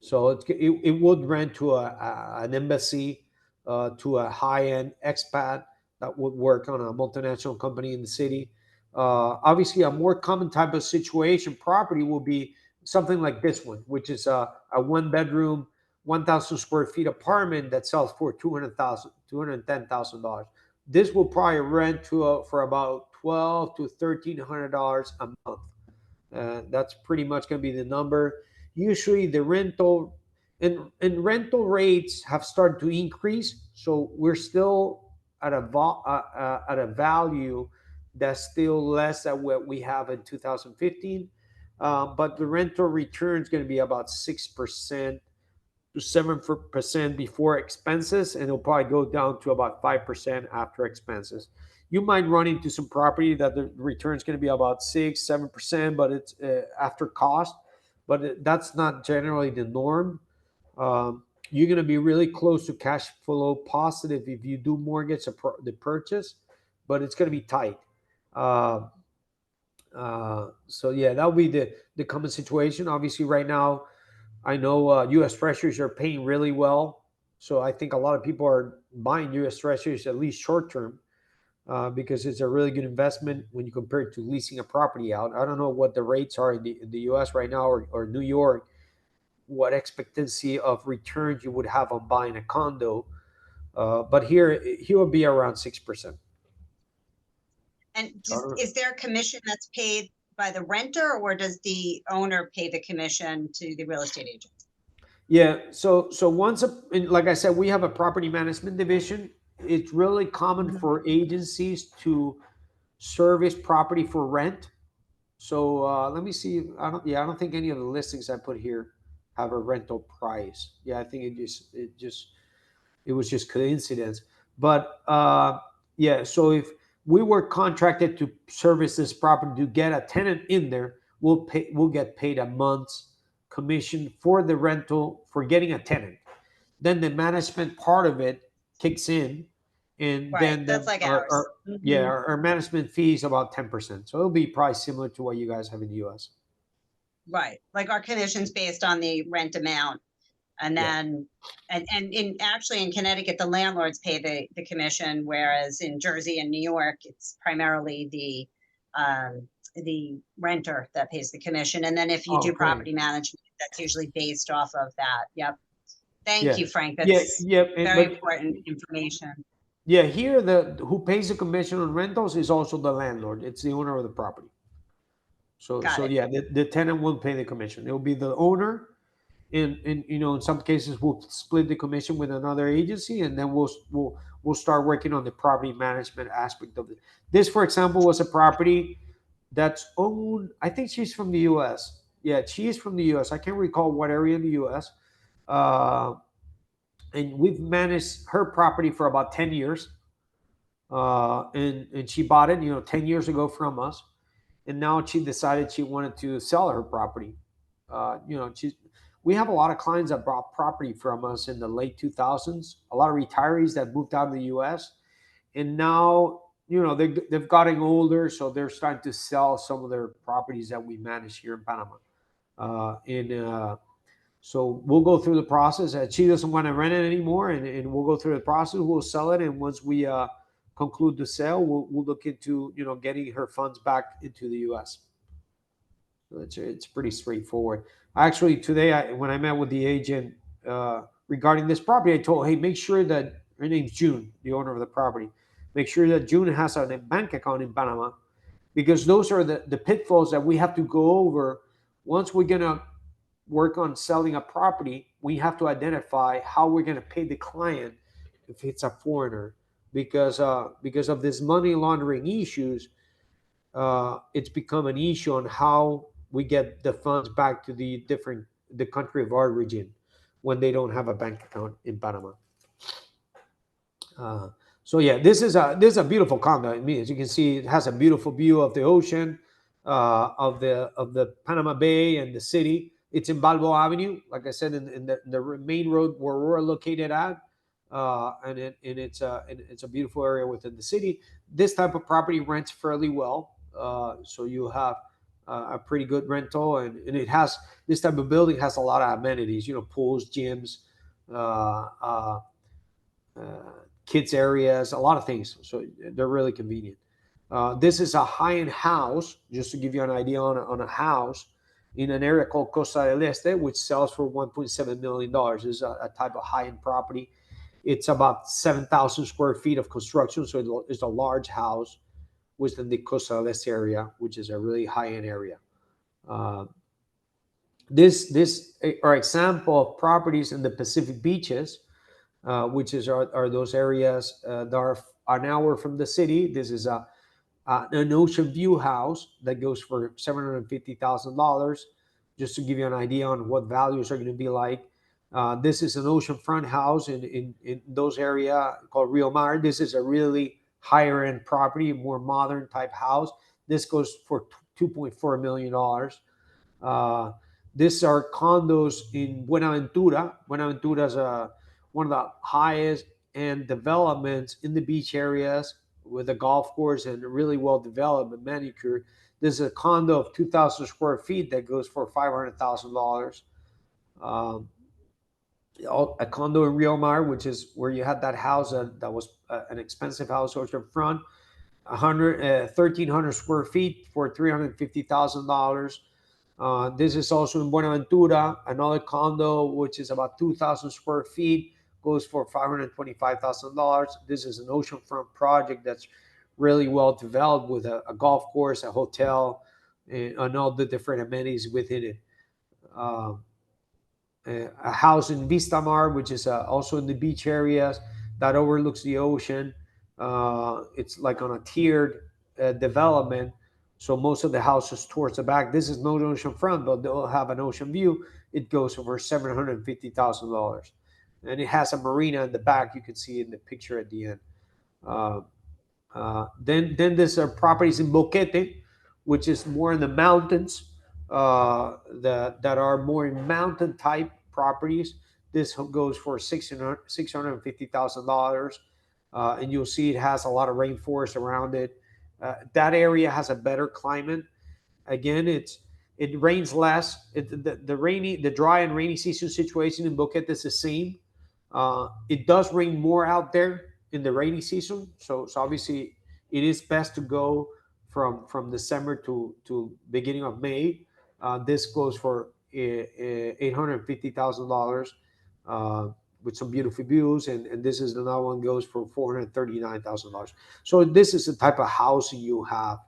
So it would rent to an embassy, to a high-end expat that would work on a multinational company in the city. Obviously, a more common type of situation property will be something like this one, which is a one-bedroom, 1,000 square feet apartment that sells for $210,000. This will probably rent for about $1,200 to $1,300 a month. That's pretty much going to be the number. Usually, the rental and rental rates have started to increase, so we're still at a value that's still less than what we have in 2015. But the rental return is going to be about 6% to 7% before expenses, and it'll probably go down to about 5% after expenses. You might run into some property that the return is going to be about 6-7%, but it's after cost. But that's not generally the norm. You're going to be really close to cash flow positive if you do mortgage the purchase, but it's going to be tight. So yeah, that'll be the common situation. Obviously, right now, I know U.S. Treasuries are paying really well. So I think a lot of people are buying U.S. Treasuries, at least short term, because it's a really good investment when you compare it to leasing a property out. I don't know what the rates are in the U.S. right now, or New York, what expectancy of returns you would have on buying a condo. But here will be around 6%. And is there a commission that's paid by the renter, or does the owner pay the commission to the real estate agent? Yeah, so like I said, we have a property management division. It's really common for agencies to service property for rent. So let me see. I don't think any of the listings I put here have a rental price. Yeah, I think it was just coincidence. But yeah, so if we were contracted to service this property to get a tenant in there, we'll get paid a month's commission for the rental for getting a tenant. then the management part of it kicks in, and Right, then that's like ours. our management fee is about 10%. So it'll be probably similar to what you guys have in the US. Right, like our commission's based on the rent amount, and Yeah. then, and actually in Connecticut, the landlords pay the commission, whereas in Jersey and New York, it's primarily the renter that pays the commission, and then if you do Oh, great. property management, that's usually based off of that. Yep. Thank Yeah. you, Frank. Yeah. That's Yeah. very important information. Yeah, here the who pays the commission on rentals is also the landlord. It's the owner of the property. Got it. Yeah, the tenant won't pay the commission. It will be the owner. In in some cases we'll split the commission with another agency, and then we'll start working on the property management aspect of it. This, for example, was a property that's owned. I think she's from the U.S. Yeah, she is from the U.S. I can't recall what area in the U.S. Uh, and we've managed her property for about 10 years. And she bought it 10 years ago from us, and now she decided she wanted to sell her property. We have a lot of clients that bought property from us in the late 2000s, a lot of retirees that moved out of the US, and now they've gotten older, so they're starting to sell some of their properties that we manage here in Panama. And So we'll go through the process. She doesn't want to rent it anymore, and we'll go through the process. We'll sell it, and once we conclude the sale, we'll look into getting her funds back into the U.S. So it's pretty straightforward. Actually, today when I met with the agent regarding this property, I told, hey, make sure that her name's June, the owner of the property. Make sure that June has a bank account in Panama, because those are the pitfalls that we have to go over once we're gonna work on selling a property. We have to identify how we're going to pay the client if it's a foreigner, because of this money laundering issues. It's become an issue on how we get the funds back to the country of origin when they don't have a bank account in Panama. Uh, so yeah, this is a beautiful condo. I mean, as you can see, it has a beautiful view of the ocean, of the Panama Bay and the city. It's in Balboa Avenue, like I said, in the main road where we're located at, and it's a beautiful area within the city. This type of property rents fairly well, so you have a pretty good rental, and it has this type of building has a lot of amenities, pools, gyms. Uh, uh, uh, Kids areas, a lot of things. So they're really convenient. This is a high-end house, just to give you an idea on a house in an area called Costa del Este, which sells for $1.7 million. This is a type of high-end property. It's about 7,000 square feet of construction, so it's a large house within the Costa del Este area, which is a really high-end area. Uh, this are example of properties in the Pacific beaches, which are those areas that are an hour from the city. This is an ocean view house that goes for $750,000. Just to give you an idea on what values are going to be like. This is an oceanfront house in those area called Rio Mar. This is a really higher end property, more modern type house. This goes for $2.4 million. These are condos in Buenaventura. Buenaventura is one of the highest end developments in the beach areas, with a golf course and really well developed and manicured. There's a condo of 2,000 square feet that goes for $500,000. Um, a condo in Rio Mar, which is where you had that house that was an expensive house ocean front, 1,300 square feet for $350,000. This is also in Buenaventura, another condo which is about 2,000 square feet, goes for $525,000. This is an oceanfront project that's really well developed with a golf course, a hotel, and all the different amenities within it. Um, a house in Vistamar, which is also in the beach areas that overlooks the ocean. It's like on a tiered development. So most of the houses towards the back. This is no ocean front, but they'll have an ocean view. It goes over $750,000, and it has a marina in the back. You can see in the picture at the end. Uh, then there's properties in Boquete, which is more in the mountains, that are more in mountain type properties. This goes for $650,000, and you'll see it has a lot of rainforest around it. That area has a better climate. Again, it rains less. The dry and rainy season situation in Boquete is the same. It does rain more out there in the rainy season, so obviously it is best to go from December to beginning of May. This goes for $850,000 with some beautiful views, and this is another one goes for $439,000. So this is the type of housing you have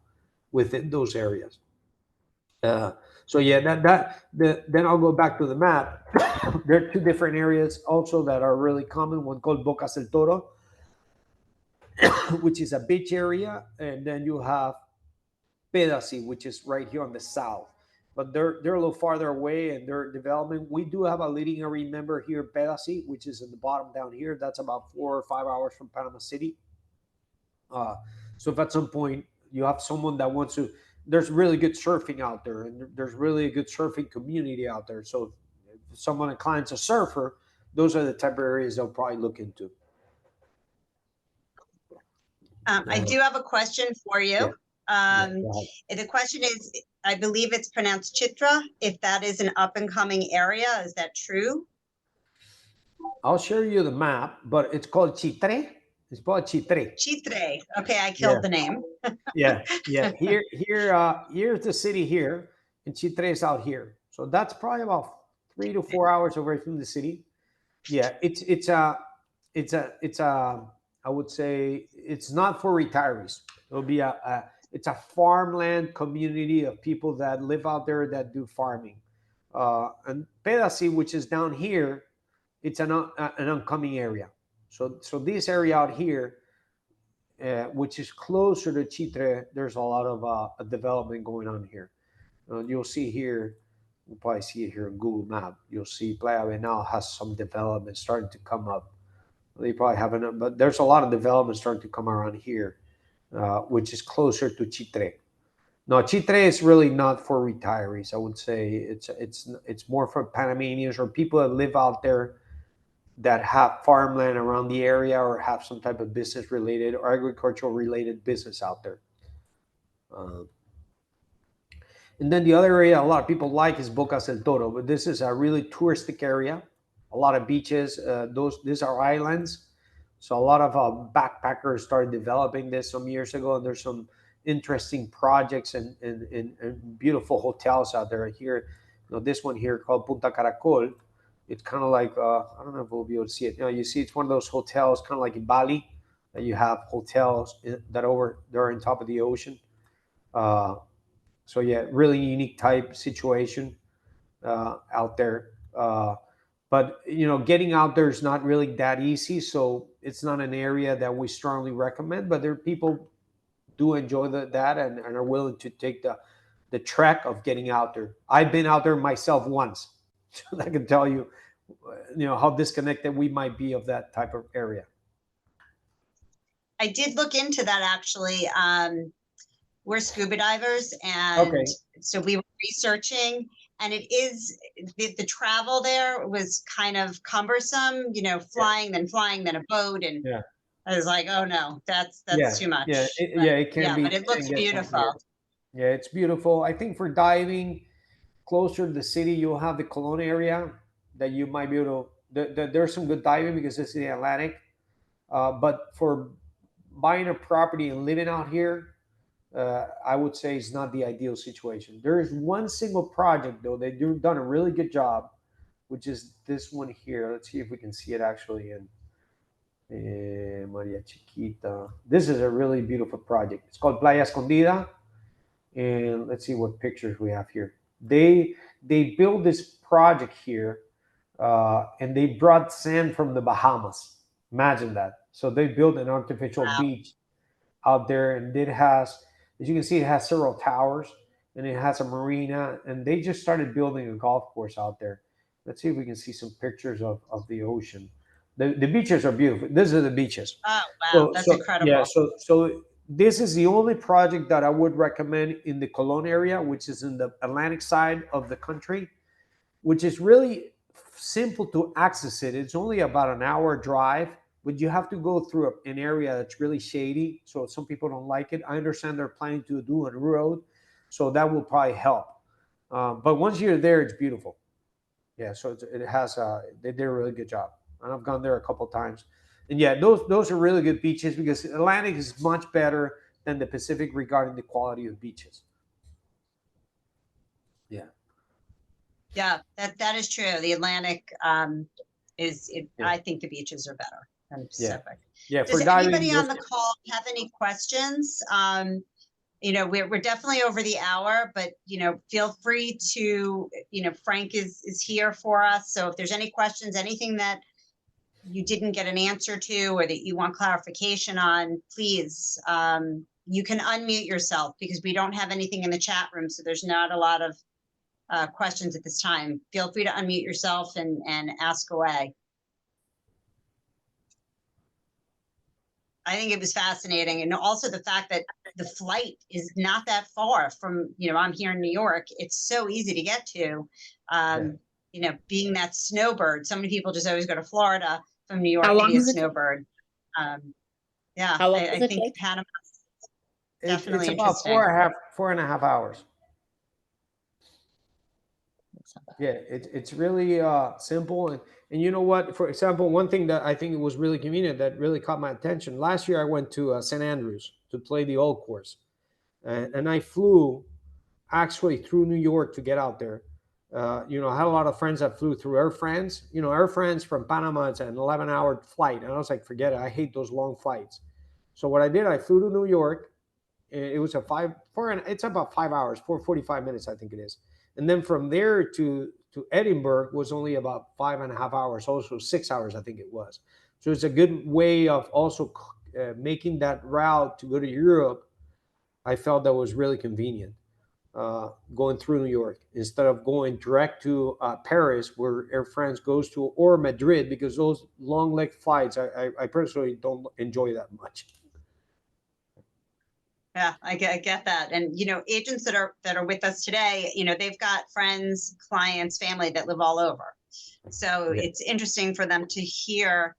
within those areas. So yeah, then I'll go back to the map. There are two different areas also that are really common. One called Bocas del Toro, which is a beach area, and then you have Pedasi, which is right here on the south. But they're a little farther away, and their development. We do have a leading area member here, Pedasi, which is in the bottom down here. That's about 4 or 5 hours from Panama City. So if at some point you have someone that wants to, there's really good surfing out there, and there's really a good surfing community out there. So if someone inclines a surfer, those are the type of areas they'll probably look into. I do have a question for you. The question is, I believe it's pronounced Chitra, if that is an up and coming area. Is that true? I'll share you the map, but it's called Chitre. It's called Chitre. Chitre. Okay, I killed the name. Yeah. Here's the city here, and Chitre is out here. So that's probably about 3 to 4 hours away from the city. Yeah, it's I would say it's not for retirees. It'll be it's a farmland community of people that live out there that do farming. And Pedasi, which is down here, it's an oncoming area. So this area out here, which is closer to Chitre, there's a lot of development going on here. You'll see here, you'll probably see it here on Google Map. You'll see Playa Venal has some development starting to come up. They probably haven't, but there's a lot of development starting to come around here, which is closer to Chitre. No, Chitre is really not for retirees. I would say it's more for Panamanians or people that live out there that have farmland around the area or have some type of business related or agricultural related business out there. And then the other area a lot of people like is Bocas del Toro, but this is a really touristic area. A lot of beaches. These are islands. So a lot of backpackers started developing this some years ago, and there's some interesting projects and beautiful hotels out there. Here, this one here called Punta Caracol. It's kind of like I don't know if we'll be able to see it. You see, it's one of those hotels, kind of like in Bali, that you have hotels that they're on top of the ocean. So yeah, really unique type situation out there. But getting out there is not really that easy, so it's not an area that we strongly recommend. But there are people do enjoy that and are willing to take the trek of getting out there. I've been out there myself once, so I can tell you, how disconnected we might be of that type of area. I did look into that actually. We're scuba divers, and so we were researching. And it is the travel there was kind of cumbersome, flying, then a boat. And I was like, oh no, that's too much. It can be. But it looks beautiful. Yeah, it's beautiful. I think for diving closer to the city, you'll have the Colón area that you might be able to, there's some good diving because it's in the Atlantic. But for buying a property and living out here, I would say it's not the ideal situation. There is one single project though they've done a really good job, which is this one here. Let's see if we can see it actually in Maria Chiquita. This is a really beautiful project. It's called Playa Escondida, and let's see what pictures we have here. They built this project here, and they brought sand from the Bahamas. Imagine that. So they built an artificial beach out there, and it has, as you can see, it has several towers, and it has a marina, and they just started building a golf course out there. Let's see if we can see some pictures of the ocean. The beaches are beautiful. These are the beaches. Oh, wow. That's incredible. Yeah, so this is the only project that I would recommend in the Colón area, which is in the Atlantic side of the country, which is really simple to access it. It's only about an hour drive, but you have to go through an area that's really shady. So some people don't like it. I understand they're planning to do a road, so that will probably help. But once you're there, it's beautiful. Yeah, so it has they did a really good job, and I've gone there a couple of times. And yeah, those are really good beaches, because Atlantic is much better than the Pacific regarding the quality of beaches. Yeah. Yeah, that is true. The Atlantic I think the beaches are better than the Pacific. Yeah. Does For diving, anybody on the call have any questions? You know, we're definitely over the hour, but you know, feel free to, you know, Frank is here for us. So if there's any questions, anything that you didn't get an answer to, or that you want clarification on, please, you can unmute yourself, because we don't have anything in the chat room. So there's not a lot of questions at this time. Feel free to unmute yourself and ask away. I think it was fascinating. And also the fact that the flight is not that far from, you know, I'm here in New York. It's so easy to get to, you know, being that snowbird. So many people just always go to Florida from New York to be a snowbird. Yeah, I think Panama is definitely it's about interesting. 4.5 hours. Yeah, it's really simple. And you know what? For example, one thing that I think was really convenient that really caught my attention. Last year, I went to St. Andrews to play the old course. And I flew actually through New York to get out there. You know, I had a lot of friends that flew through Air France. You know, Air France from Panama, it's an 11-hour flight. And I was like, forget it. I hate those long flights. So what I did, I flew to New York. It was it's about 5 hours, 4:45 minutes, I think it is. And then from there to Edinburgh was only about 5.5 hours, also 6 hours, I think it was. So it's a good way of also making that route to go to Europe. I felt that was really convenient, going through New York instead of going direct to Paris, where Air France goes to, or Madrid, because those long leg flights, I personally don't enjoy that much. Yeah, I get that. And, you know, agents that are with us today, you know, they've got friends, clients, family that live all over. So it's interesting for them to hear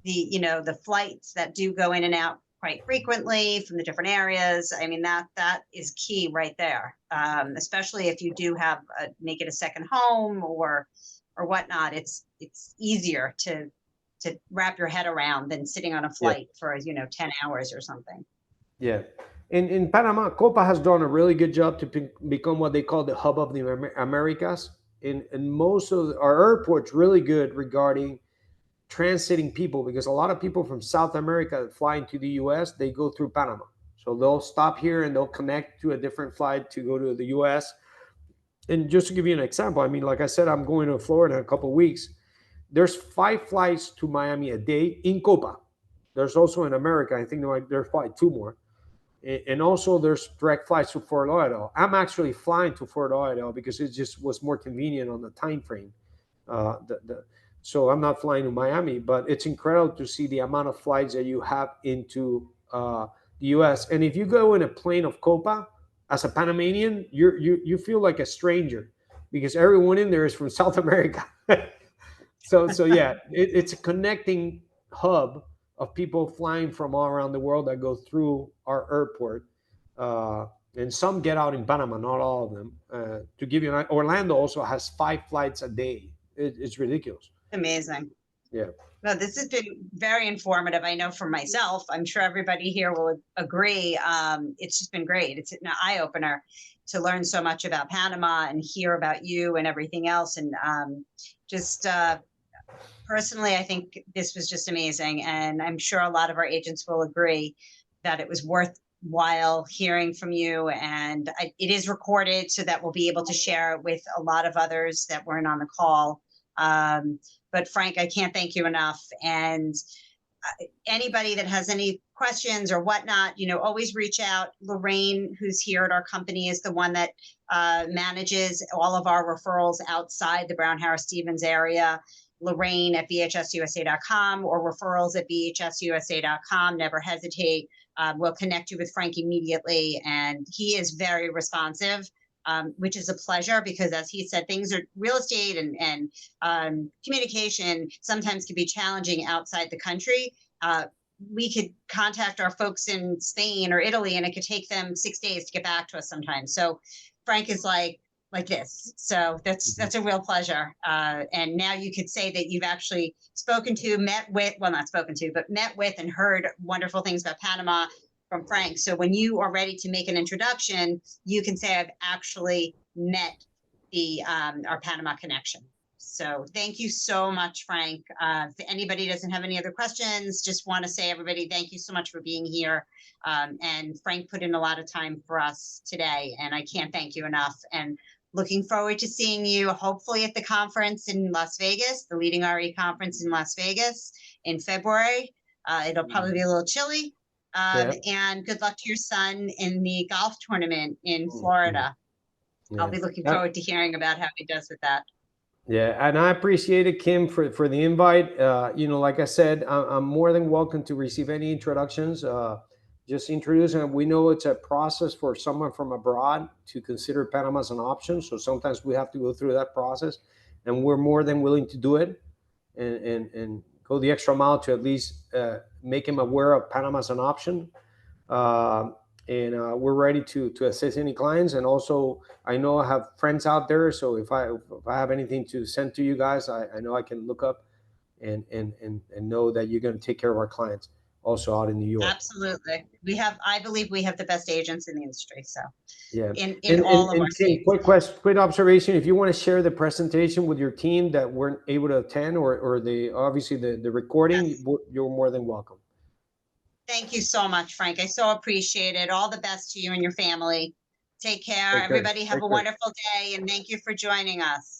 the, you know, the flights that do go in and out quite frequently from the different areas. I mean, that is key right there. Especially if you do have make it a second home or whatnot. It's easier to wrap your head around than sitting on a flight for, you know, 10 hours or something. Yeah. In Panama, Copa has done a really good job to become what they call the hub of the Americas. And most of our airports really good regarding transiting people, because a lot of people from South America that fly into the US, they go through Panama. So they'll stop here and they'll connect to a different flight to go to the US. And just to give you an example, I mean, like I said, I'm going to Florida in a couple of weeks. There's 5 flights to Miami a day in Copa. There's also in America, I think there's probably 2 more. And also there's direct flights to Fort Lauderdale. I'm actually flying to Fort Lauderdale because it just was more convenient on the time frame. So I'm not flying to Miami, but it's incredible to see the amount of flights that you have into the US. And if you go in a plane of Copa as a Panamanian, you feel like a stranger, because everyone in there is from South America. So yeah, it's a connecting hub of people flying from all around the world that go through our airport. And some get out in Panama, not all of them. To give you Orlando also has 5 flights a day. It's ridiculous. Amazing. Yeah. No, this has been very informative. I know for myself, I'm sure everybody here will agree. It's just been great. It's an eye-opener to learn so much about Panama and hear about you and everything else. And just personally, I think this was just amazing. And I'm sure a lot of our agents will agree that it was worthwhile hearing from you. And it is recorded so that we'll be able to share it with a lot of others that weren't on the call. But Frank, I can't thank you enough. And anybody that has any questions or whatnot, you know, always reach out. Lorraine, who's here at our company, is the one that manages all of our referrals outside the Brown Harris Stevens area. Lorraine at bhsusa.com or referrals at bhsusa.com. Never hesitate. We'll connect you with Frank immediately. And he is very responsive which is a pleasure because, as he said, things are real estate and communication sometimes can be challenging outside the country. We could contact our folks in Spain or Italy, and it could take them 6 days to get back to us sometimes. So Frank is like this. So that's a real pleasure. And now you could say that you've actually spoken to, met with, well, not spoken to, but met with and heard wonderful things about Panama from Frank. So when you are ready to make an introduction, you can say I've actually met the our Panama connection. So thank you so much, Frank. If anybody doesn't have any other questions, just want to say, everybody, thank you so much for being here. And Frank put in a lot of time for us today, and I can't thank you enough. And looking forward to seeing you hopefully at the conference in Las Vegas, the Leading RE conference in Las Vegas in February. It'll probably be a little chilly. And good luck to your son in the golf tournament in Florida. I'll be looking forward to hearing about how he does with that. Yeah, and I appreciate it, Kim, for the invite. You know, like I said, I'm more than welcome to receive any introductions. Just introduce, and we know it's a process for someone from abroad to consider Panama as an option. So sometimes we have to go through that process, and we're more than willing to do it and go the extra mile to at least make him aware of Panama as an option. And we're ready to assist any clients. And also, I know I have friends out there, so if I have anything to send to you guys, I know I can look up and know that you're going to take care of our clients also out in New York. Absolutely. I believe we have the best agents in the industry. So yeah, in all of our states. Quick observation: if you want to share the presentation with your team that weren't able to attend, or obviously the recording, yes, you're more than welcome. Thank you so much, Frank. I so appreciate it. All the best to you and your family. Take care. Everybody have a wonderful day, and thank you for joining us.